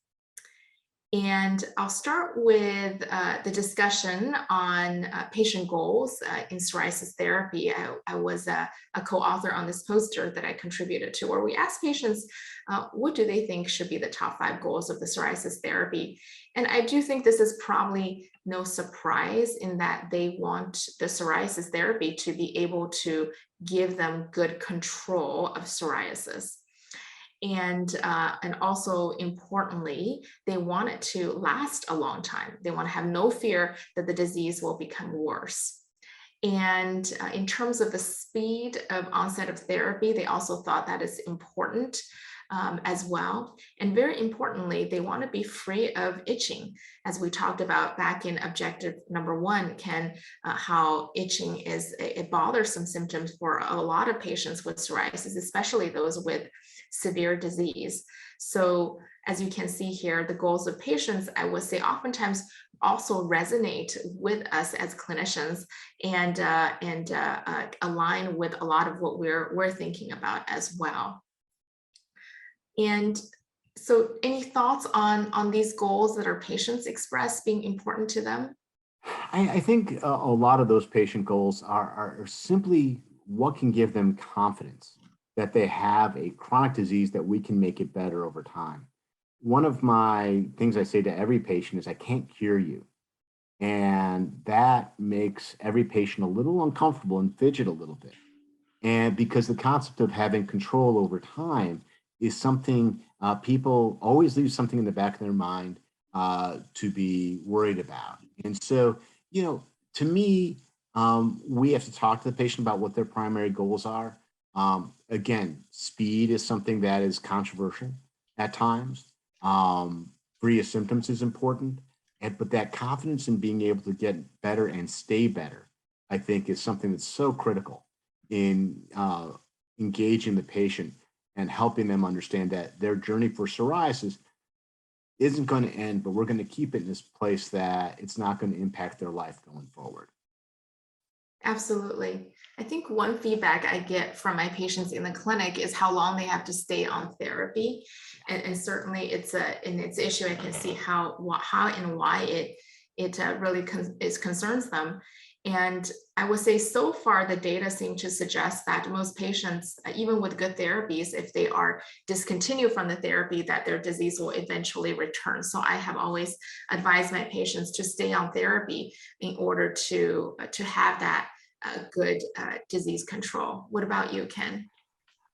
And I'll start with the discussion on patient goals in psoriasis therapy. I was a co-author on this poster that I contributed to, where we asked patients, what do they think should be the top 5 goals of the psoriasis therapy? And I do think this is probably no surprise in that they want the psoriasis therapy to be able to give them good control of psoriasis. And also importantly, they want it to last a long time. They want to have no fear that the disease will become worse. And in terms of the speed of onset of therapy, they also thought that is important as well. And very importantly, they want to be free of itching, as we talked about back in objective number 1, Ken, how itching is a bothersome symptom for a lot of patients with psoriasis, especially those with severe disease. So as you can see here, the goals of patients, I would say, oftentimes also resonate with us as clinicians and align with a lot of what we're thinking about as well. And so any thoughts on these goals that our patients express being important to them? I think a lot of those patient goals are simply what can give them confidence that they have a chronic disease that we can make it better over time. One of my things I say to every patient is, I can't cure you. And that makes every patient a little uncomfortable and fidget a little bit. And because the concept of having control over time is something people always leave something in the back of their mind to be worried about. And so, to me, we have to talk to the patient about what their primary goals are. Again, speed is something that is controversial at times. Free of symptoms is important, but that confidence in being able to get better and stay better, I think, is something that's so critical in engaging the patient and helping them understand that their journey for psoriasis isn't going to end, but we're going to keep it in this place that it's not going to impact their life going forward. Absolutely. I think one feedback I get from my patients in the clinic is how long they have to stay on therapy. And certainly it's an issue. I can see how and why it really concerns them. And I would say so far the data seem to suggest that most patients, even with good therapies, if they are discontinued from the therapy, that their disease will eventually return. So I have always advised my patients to stay on therapy in order to have that good disease control. What about you, Ken?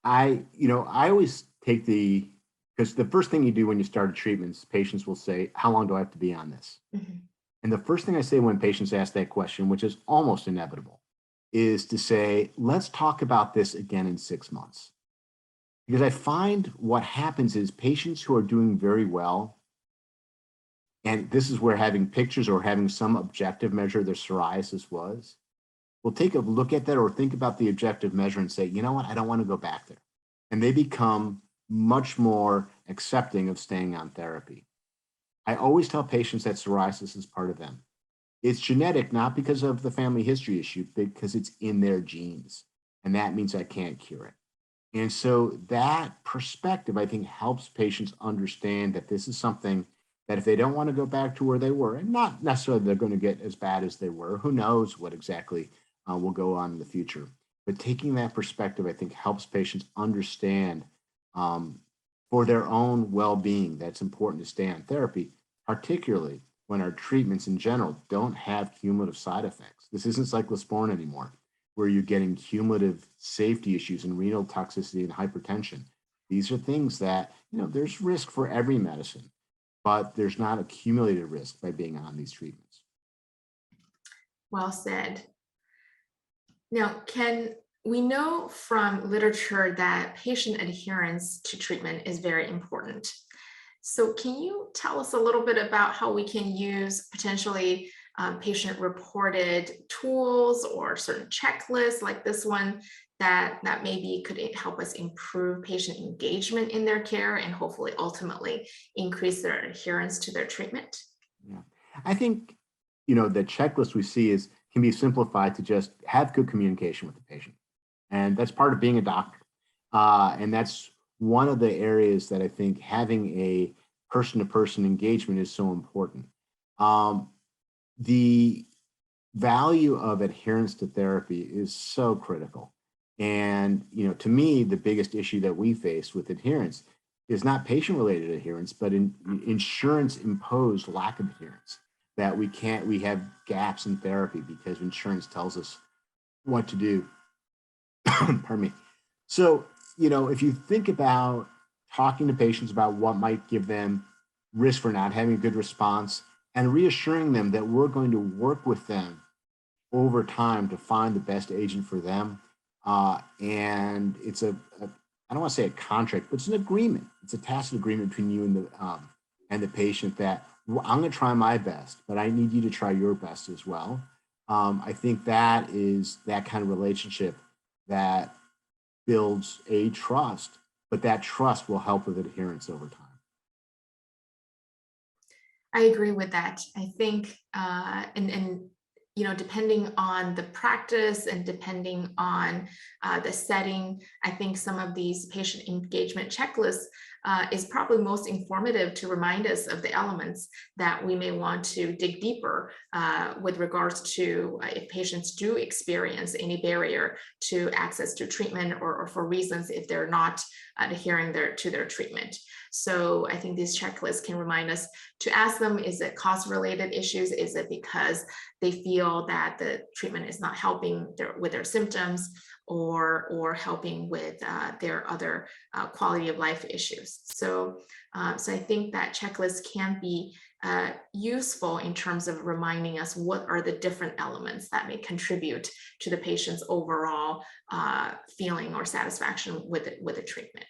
I always take because the first thing you do when you start a treatment is patients will say, how long do I have to be on this? Mhm. And the first thing I say when patients ask that question, which is almost inevitable, is to say, let's talk about this again in 6 months. Because I find what happens is patients who are doing very well, and this is where having pictures or having some objective measure of their psoriasis was, will take a look at that or think about the objective measure and say, you know what, I don't want to go back there. And they become much more accepting of staying on therapy. I always tell patients that psoriasis is part of them. It's genetic, not because of the family history issue, because it's in their genes. And that means I can't cure it. And so that perspective, I think, helps patients understand that this is something that if they don't want to go back to where they were, and not necessarily they're going to get as bad as they were, who knows what exactly will go on in the future. But taking that perspective, I think, helps patients understand um, for their own well being that's important to stay on therapy, particularly when our treatments in general don't have cumulative side effects. This isn't cyclosporin anymore, where you're getting cumulative safety issues and renal toxicity and hypertension. These are things that, there's risk for every medicine, but there's not accumulated risk by being on these treatments. Well said. Now, can we know from literature that patient adherence to treatment is very important? So, can you tell us a little bit about how we can use potentially patient reported tools or certain checklists like this one that maybe could help us improve patient engagement in their care and hopefully ultimately increase their adherence to their treatment? Yeah. I think, the checklist we see can be simplified to just have good communication with the patient. And that's part of being a doctor. And that's one of the areas that I think having a person to person engagement is so important. Um, the value of adherence to therapy is so critical. And, to me, the biggest issue that we face with adherence is not patient related adherence, but insurance imposed lack of adherence that we have gaps in therapy because insurance tells us what to do. Pardon me. So, if you think about talking to patients about what might give them risk for not having a good response and reassuring them that we're going to work with them over time to find the best agent for them. And it's I don't want to say a contract, but it's an agreement. It's a tacit agreement between you and the patient that I'm going to try my best, but I need you to try your best as well. I think that is that kind of relationship that builds a trust, but that trust will help with adherence over time. I agree with that. I think, depending on the practice and depending on the setting, I think some of these patient engagement checklists is probably most informative to remind us of the elements that we may want to dig deeper with regards to if patients do experience any barrier to access to treatment or for reasons if they're not adhering to their treatment. So I think these checklists can remind us to ask them, is it cost related issues? Is it because they feel that the treatment is not helping with their symptoms or helping with their other quality of life issues? So I think that checklist can be useful in terms of reminding us what are the different elements that may contribute to the patient's overall feeling or satisfaction with the treatment.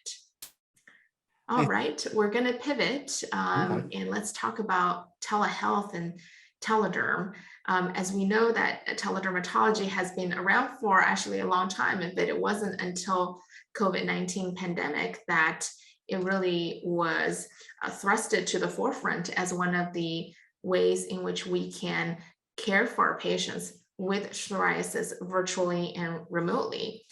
All I, right, we're going to pivot okay. and let's talk about telehealth and telederm. As we know that teledermatology has been around for actually a long time, but it wasn't until COVID-19 pandemic that it really was thrusted to the forefront as one of the ways in which we can care for our patients with psoriasis virtually and remotely.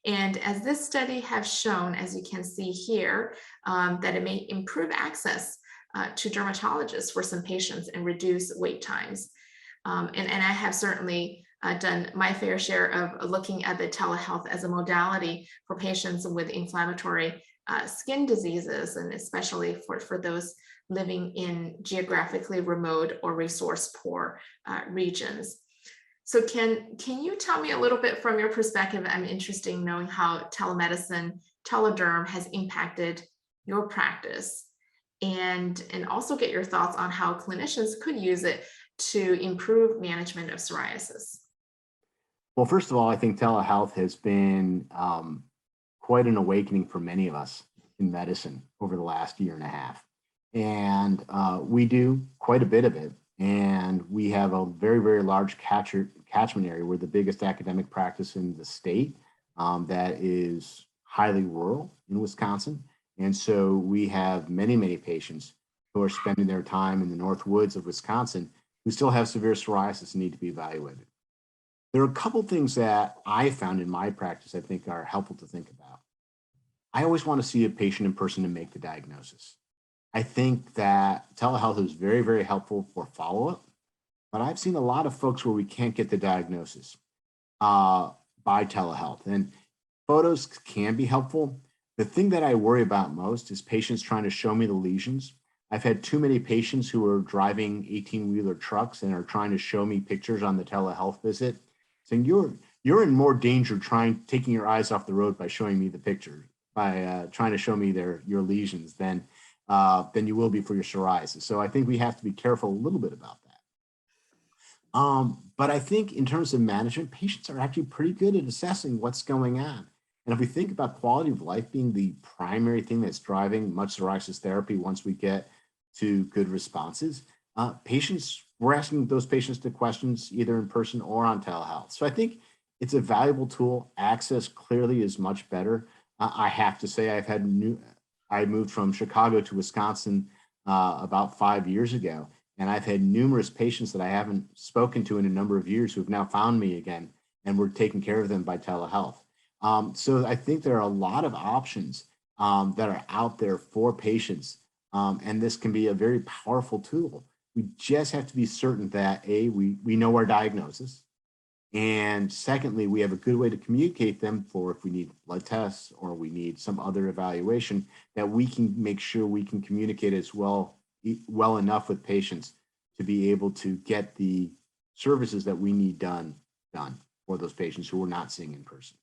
And as this study has shown, as you can see here, that it may improve access to dermatologists for some patients and reduce wait times. And I have certainly done my fair share of looking at the telehealth as a modality for patients with inflammatory skin diseases, and especially for those living in geographically remote or resource poor regions. So can you tell me a little bit from your perspective? I'm interested in knowing how telemedicine Telederm has impacted your practice, and also get your thoughts on how clinicians could use it to improve management of psoriasis. Well, first of all, I think telehealth has been quite an awakening for many of us in medicine over the last year and a half. And we do quite a bit of it. And we have a very, very large catchment area. We're the biggest academic practice in the state that is highly rural in Wisconsin. And so we have many, many patients who are spending their time in the north woods of Wisconsin who still have severe psoriasis and need to be evaluated. There are a couple things that I found in my practice I think are helpful to think about. I always want to see a patient in person to make the diagnosis. I think that telehealth is very, very helpful for follow-up, but I've seen a lot of folks where we can't get the diagnosis by telehealth, and photos can be helpful. The thing that I worry about most is patients trying to show me the lesions. I've had too many patients who are driving 18-wheeler trucks and are trying to show me pictures on the telehealth visit, saying you're in more danger taking your eyes off the road by showing me the picture, by trying to show me your lesions than you will be for your psoriasis. So I think we have to be careful a little bit about that. But I think in terms of management, patients are actually pretty good at assessing what's going on. And if we think about quality of life being the primary thing that's driving much psoriasis therapy once we get to good responses, we're asking those patients the questions either in person or on telehealth. So I think it's a valuable tool. Access clearly is much better. I have to say I moved from Chicago to Wisconsin about 5 years ago, and I've had numerous patients that I haven't spoken to in a number of years who have now found me again, and we're taking care of them by telehealth. So I think there are a lot of options that are out there for patients, and this can be a very powerful tool. We just have to be certain that we know our diagnosis, and secondly, we have a good way to communicate them for if we need blood tests or we need some other evaluation, that we can make sure we can communicate as well enough with patients to be able to get the services that we need done for those patients who we're not seeing in person.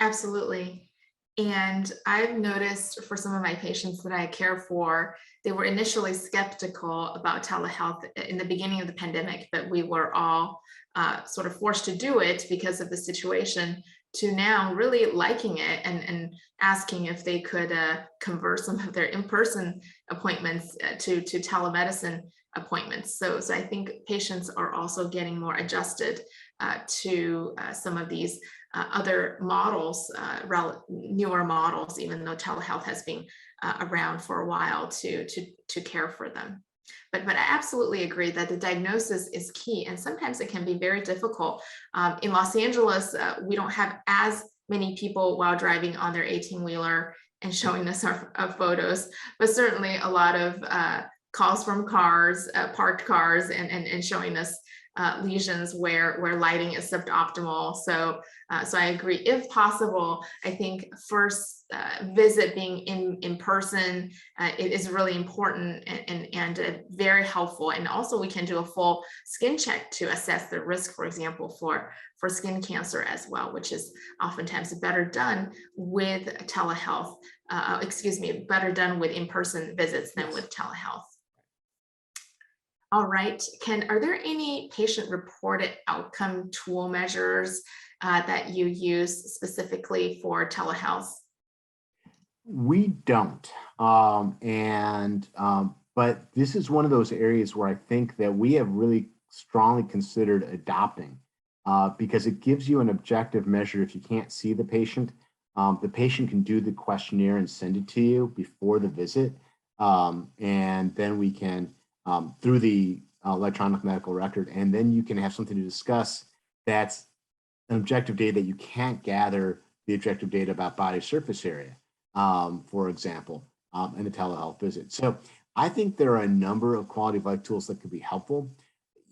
Absolutely. And I've noticed for some of my patients that I care for, they were initially skeptical about telehealth in the beginning of the pandemic, but we were all sort of forced to do it because of the situation, to now really liking it and asking if they could convert some of their in-person appointments to telemedicine appointments. So I think patients are also getting more adjusted to some of these other models, newer models, even though telehealth has been around for a while to care for them. But I absolutely agree that the diagnosis is key, and sometimes it can be very difficult. In Los Angeles, we don't have as many people while driving on their 18-wheeler and showing us our photos, but certainly a lot of calls from cars, parked cars, and showing us lesions where lighting is suboptimal. So I agree. If possible, I think first visit being in person it is really important and very helpful. And also we can do a full skin check to assess the risk, for example, for skin cancer as well, which is oftentimes better done with telehealth. Better done with in-person visits than with telehealth. All right, Ken, are there any patient-reported outcome tool measures that you use specifically for telehealth? We don't. But this is one of those areas where I think that we have really strongly considered adopting because it gives you an objective measure. If you can't see the patient can do the questionnaire and send it to you before the visit. And then we can through the electronic medical record, and then you can have something to discuss that's an objective data that you can't gather the objective data about body surface area, for example, in a telehealth visit. So I think there are a number of quality of life tools that could be helpful.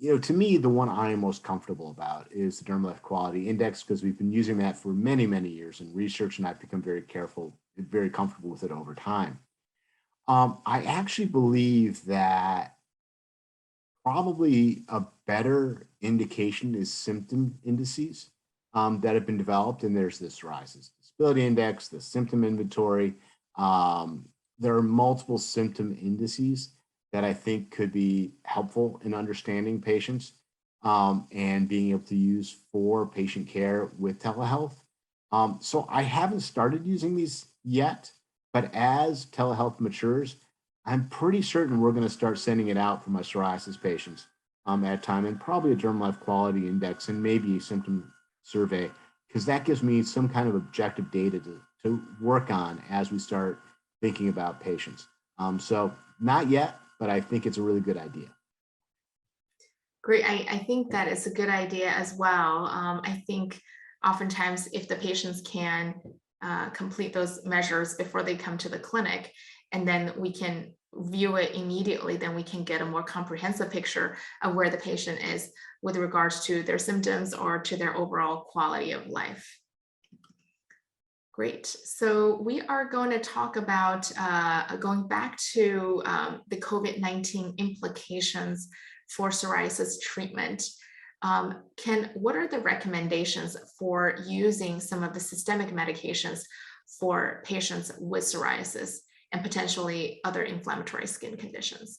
To me, the one I am most comfortable about is the DermaLife Quality Index, because we've been using that for many, many years in research, and I've become very comfortable with it over time. I actually believe that probably a better indication is symptom indices. that have been developed, and there's the psoriasis disability index, the symptom inventory. There are multiple symptom indices that I think could be helpful in understanding patients and being able to use for patient care with telehealth. So I haven't started using these yet, but as telehealth matures, I'm pretty certain we're going to start sending it out for my psoriasis patients at a time, and probably a Derm Life Quality Index and maybe a symptom survey, because that gives me some kind of objective data to work on as we start thinking about patients. So not yet, but I think it's a really good idea. Great. I think that is a good idea as well. I think oftentimes if the patients can complete those measures before they come to the clinic, and then we can view it immediately, then we can get a more comprehensive picture of where the patient is with regards to their symptoms or to their overall quality of life. Great. So we are going to talk about going back to the COVID-19 implications for psoriasis treatment. Ken, what are the recommendations for using some of the systemic medications for patients with psoriasis and potentially other inflammatory skin conditions?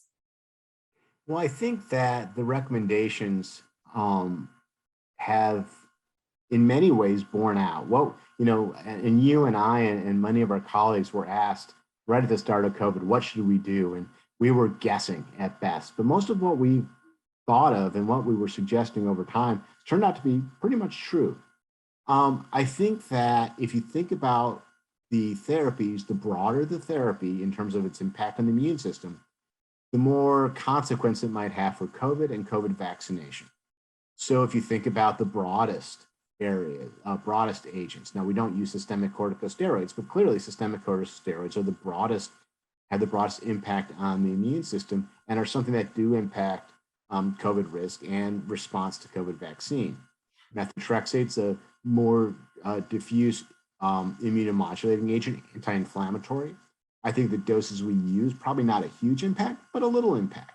Well, I think that the recommendations have in many ways borne out. Well, and you and I and many of our colleagues were asked right at the start of COVID, what should we do? And we were guessing at best. But most of what we thought of and what we were suggesting over time turned out to be pretty much true. I think that if you think about the therapies, the broader the therapy in terms of its impact on the immune system, the more consequence it might have for COVID and COVID vaccination. So if you think about the broadest areas, broadest agents, now we don't use systemic corticosteroids, but clearly systemic corticosteroids are have the broadest impact on the immune system and are something that do impact COVID risk and response to COVID vaccine. Methotrexate's a more diffuse immunomodulating agent, anti-inflammatory. I think the doses we use, probably not a huge impact, but a little impact.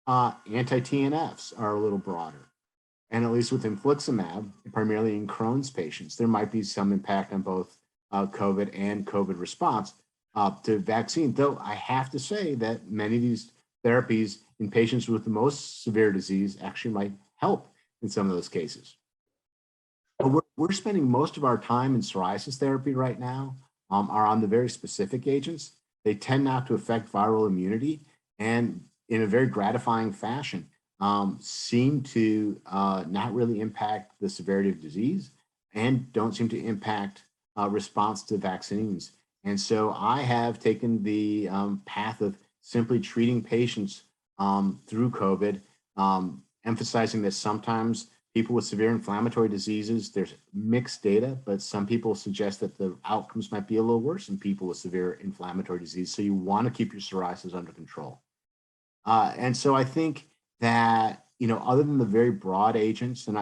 Anti-TNFs are a little broader. And at least with infliximab, primarily in Crohn's patients, there might be some impact on both COVID and COVID response to vaccine. Though I have to say that many of these therapies in patients with the most severe disease actually might help in some of those cases. But we're spending most of our time in psoriasis therapy right now are on the very specific agents. They tend not to affect viral immunity and in a very gratifying fashion seem to not really impact the severity of disease and don't seem to impact response to vaccines. And so I have taken the path of simply treating patients through COVID, emphasizing that sometimes people with severe inflammatory diseases, there's mixed data, but some people suggest that the outcomes might be a little worse in people with severe inflammatory disease. So you want to keep your psoriasis under control. And so I think that, other than the very broad agents, and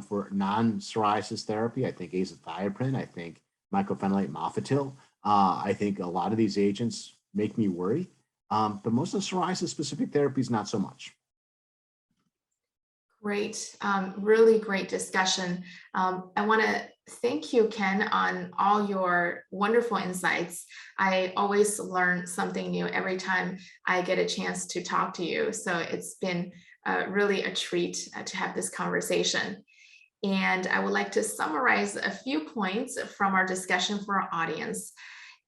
for non-psoriasis therapy, I think azathioprine, I think mycophenolate mofetil, I think a lot of these agents make me worry, but most of the psoriasis-specific therapies, not so much. Great, really great discussion. I want to thank you, Ken, on all your wonderful insights. I always learn something new every time I get a chance to talk to you. So it's been really a treat to have this conversation. And I would like to summarize a few points from our discussion for our audience.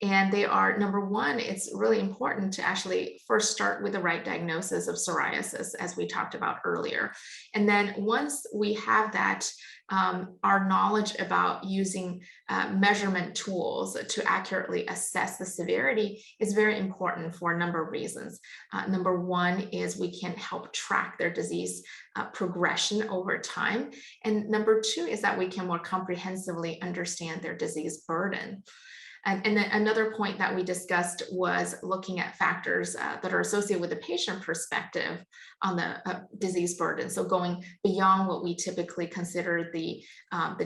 And they are, number one, it's really important to actually first start with the right diagnosis of psoriasis, as we talked about earlier. And then once we have that, our knowledge about using measurement tools to accurately assess the severity is very important for a number of reasons. Number one is we can help track their disease progression over time. And number two is that we can more comprehensively understand their disease burden. And then another point that we discussed was looking at factors that are associated with the patient perspective on the disease burden. So going beyond what we typically consider the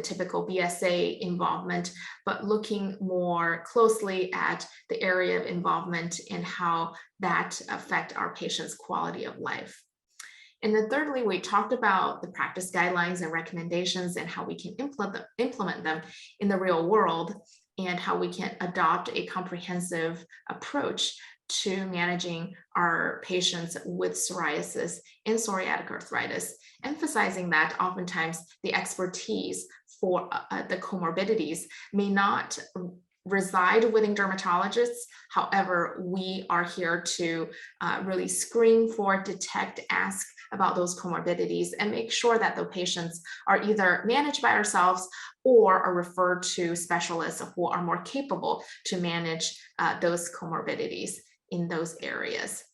typical BSA involvement, but looking more closely at the area of involvement and how that affect our patients' quality of life. And then thirdly, we talked about the practice guidelines and recommendations and how we can implement them in the real world, and how we can adopt a comprehensive approach to managing our patients with psoriasis and psoriatic arthritis, emphasizing that oftentimes the expertise for the comorbidities may not reside within dermatologists. However, we are here to really screen for, detect, ask about those comorbidities, and make sure that the patients are either managed by ourselves or are referred to specialists who are more capable to manage those comorbidities in those areas.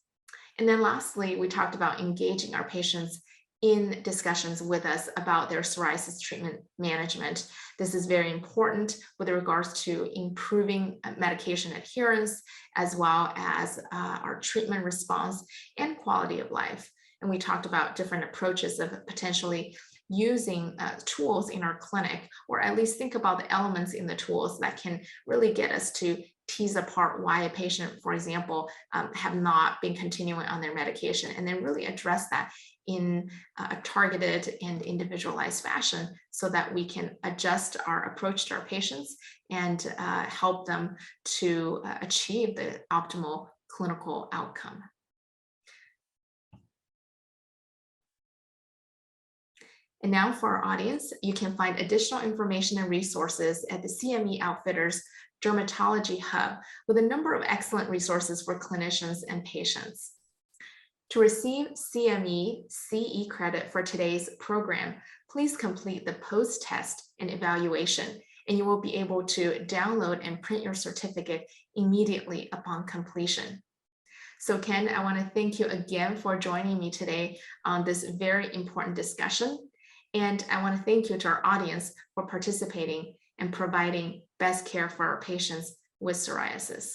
And then lastly, we talked about engaging our patients in discussions with us about their psoriasis treatment management. This is very important with regards to improving medication adherence, as well as our treatment response and quality of life. And we talked about different approaches of potentially using tools in our clinic, or at least think about the elements in the tools that can really get us to tease apart why a patient, for example, have not been continuing on their medication, and then really address that in a targeted and individualized fashion, so that we can adjust our approach to our patients and help them to achieve the optimal clinical outcome. And now for our audience, you can find additional information and resources at the CME Outfitters Dermatology Hub, with a number of excellent resources for clinicians and patients. To receive CME CE credit for today's program, please complete the post-test and evaluation, and you will be able to download and print your certificate immediately upon completion. So Ken, I want to thank you again for joining me today on this very important discussion. And I want to thank you to our audience for participating and providing best care for our patients with psoriasis.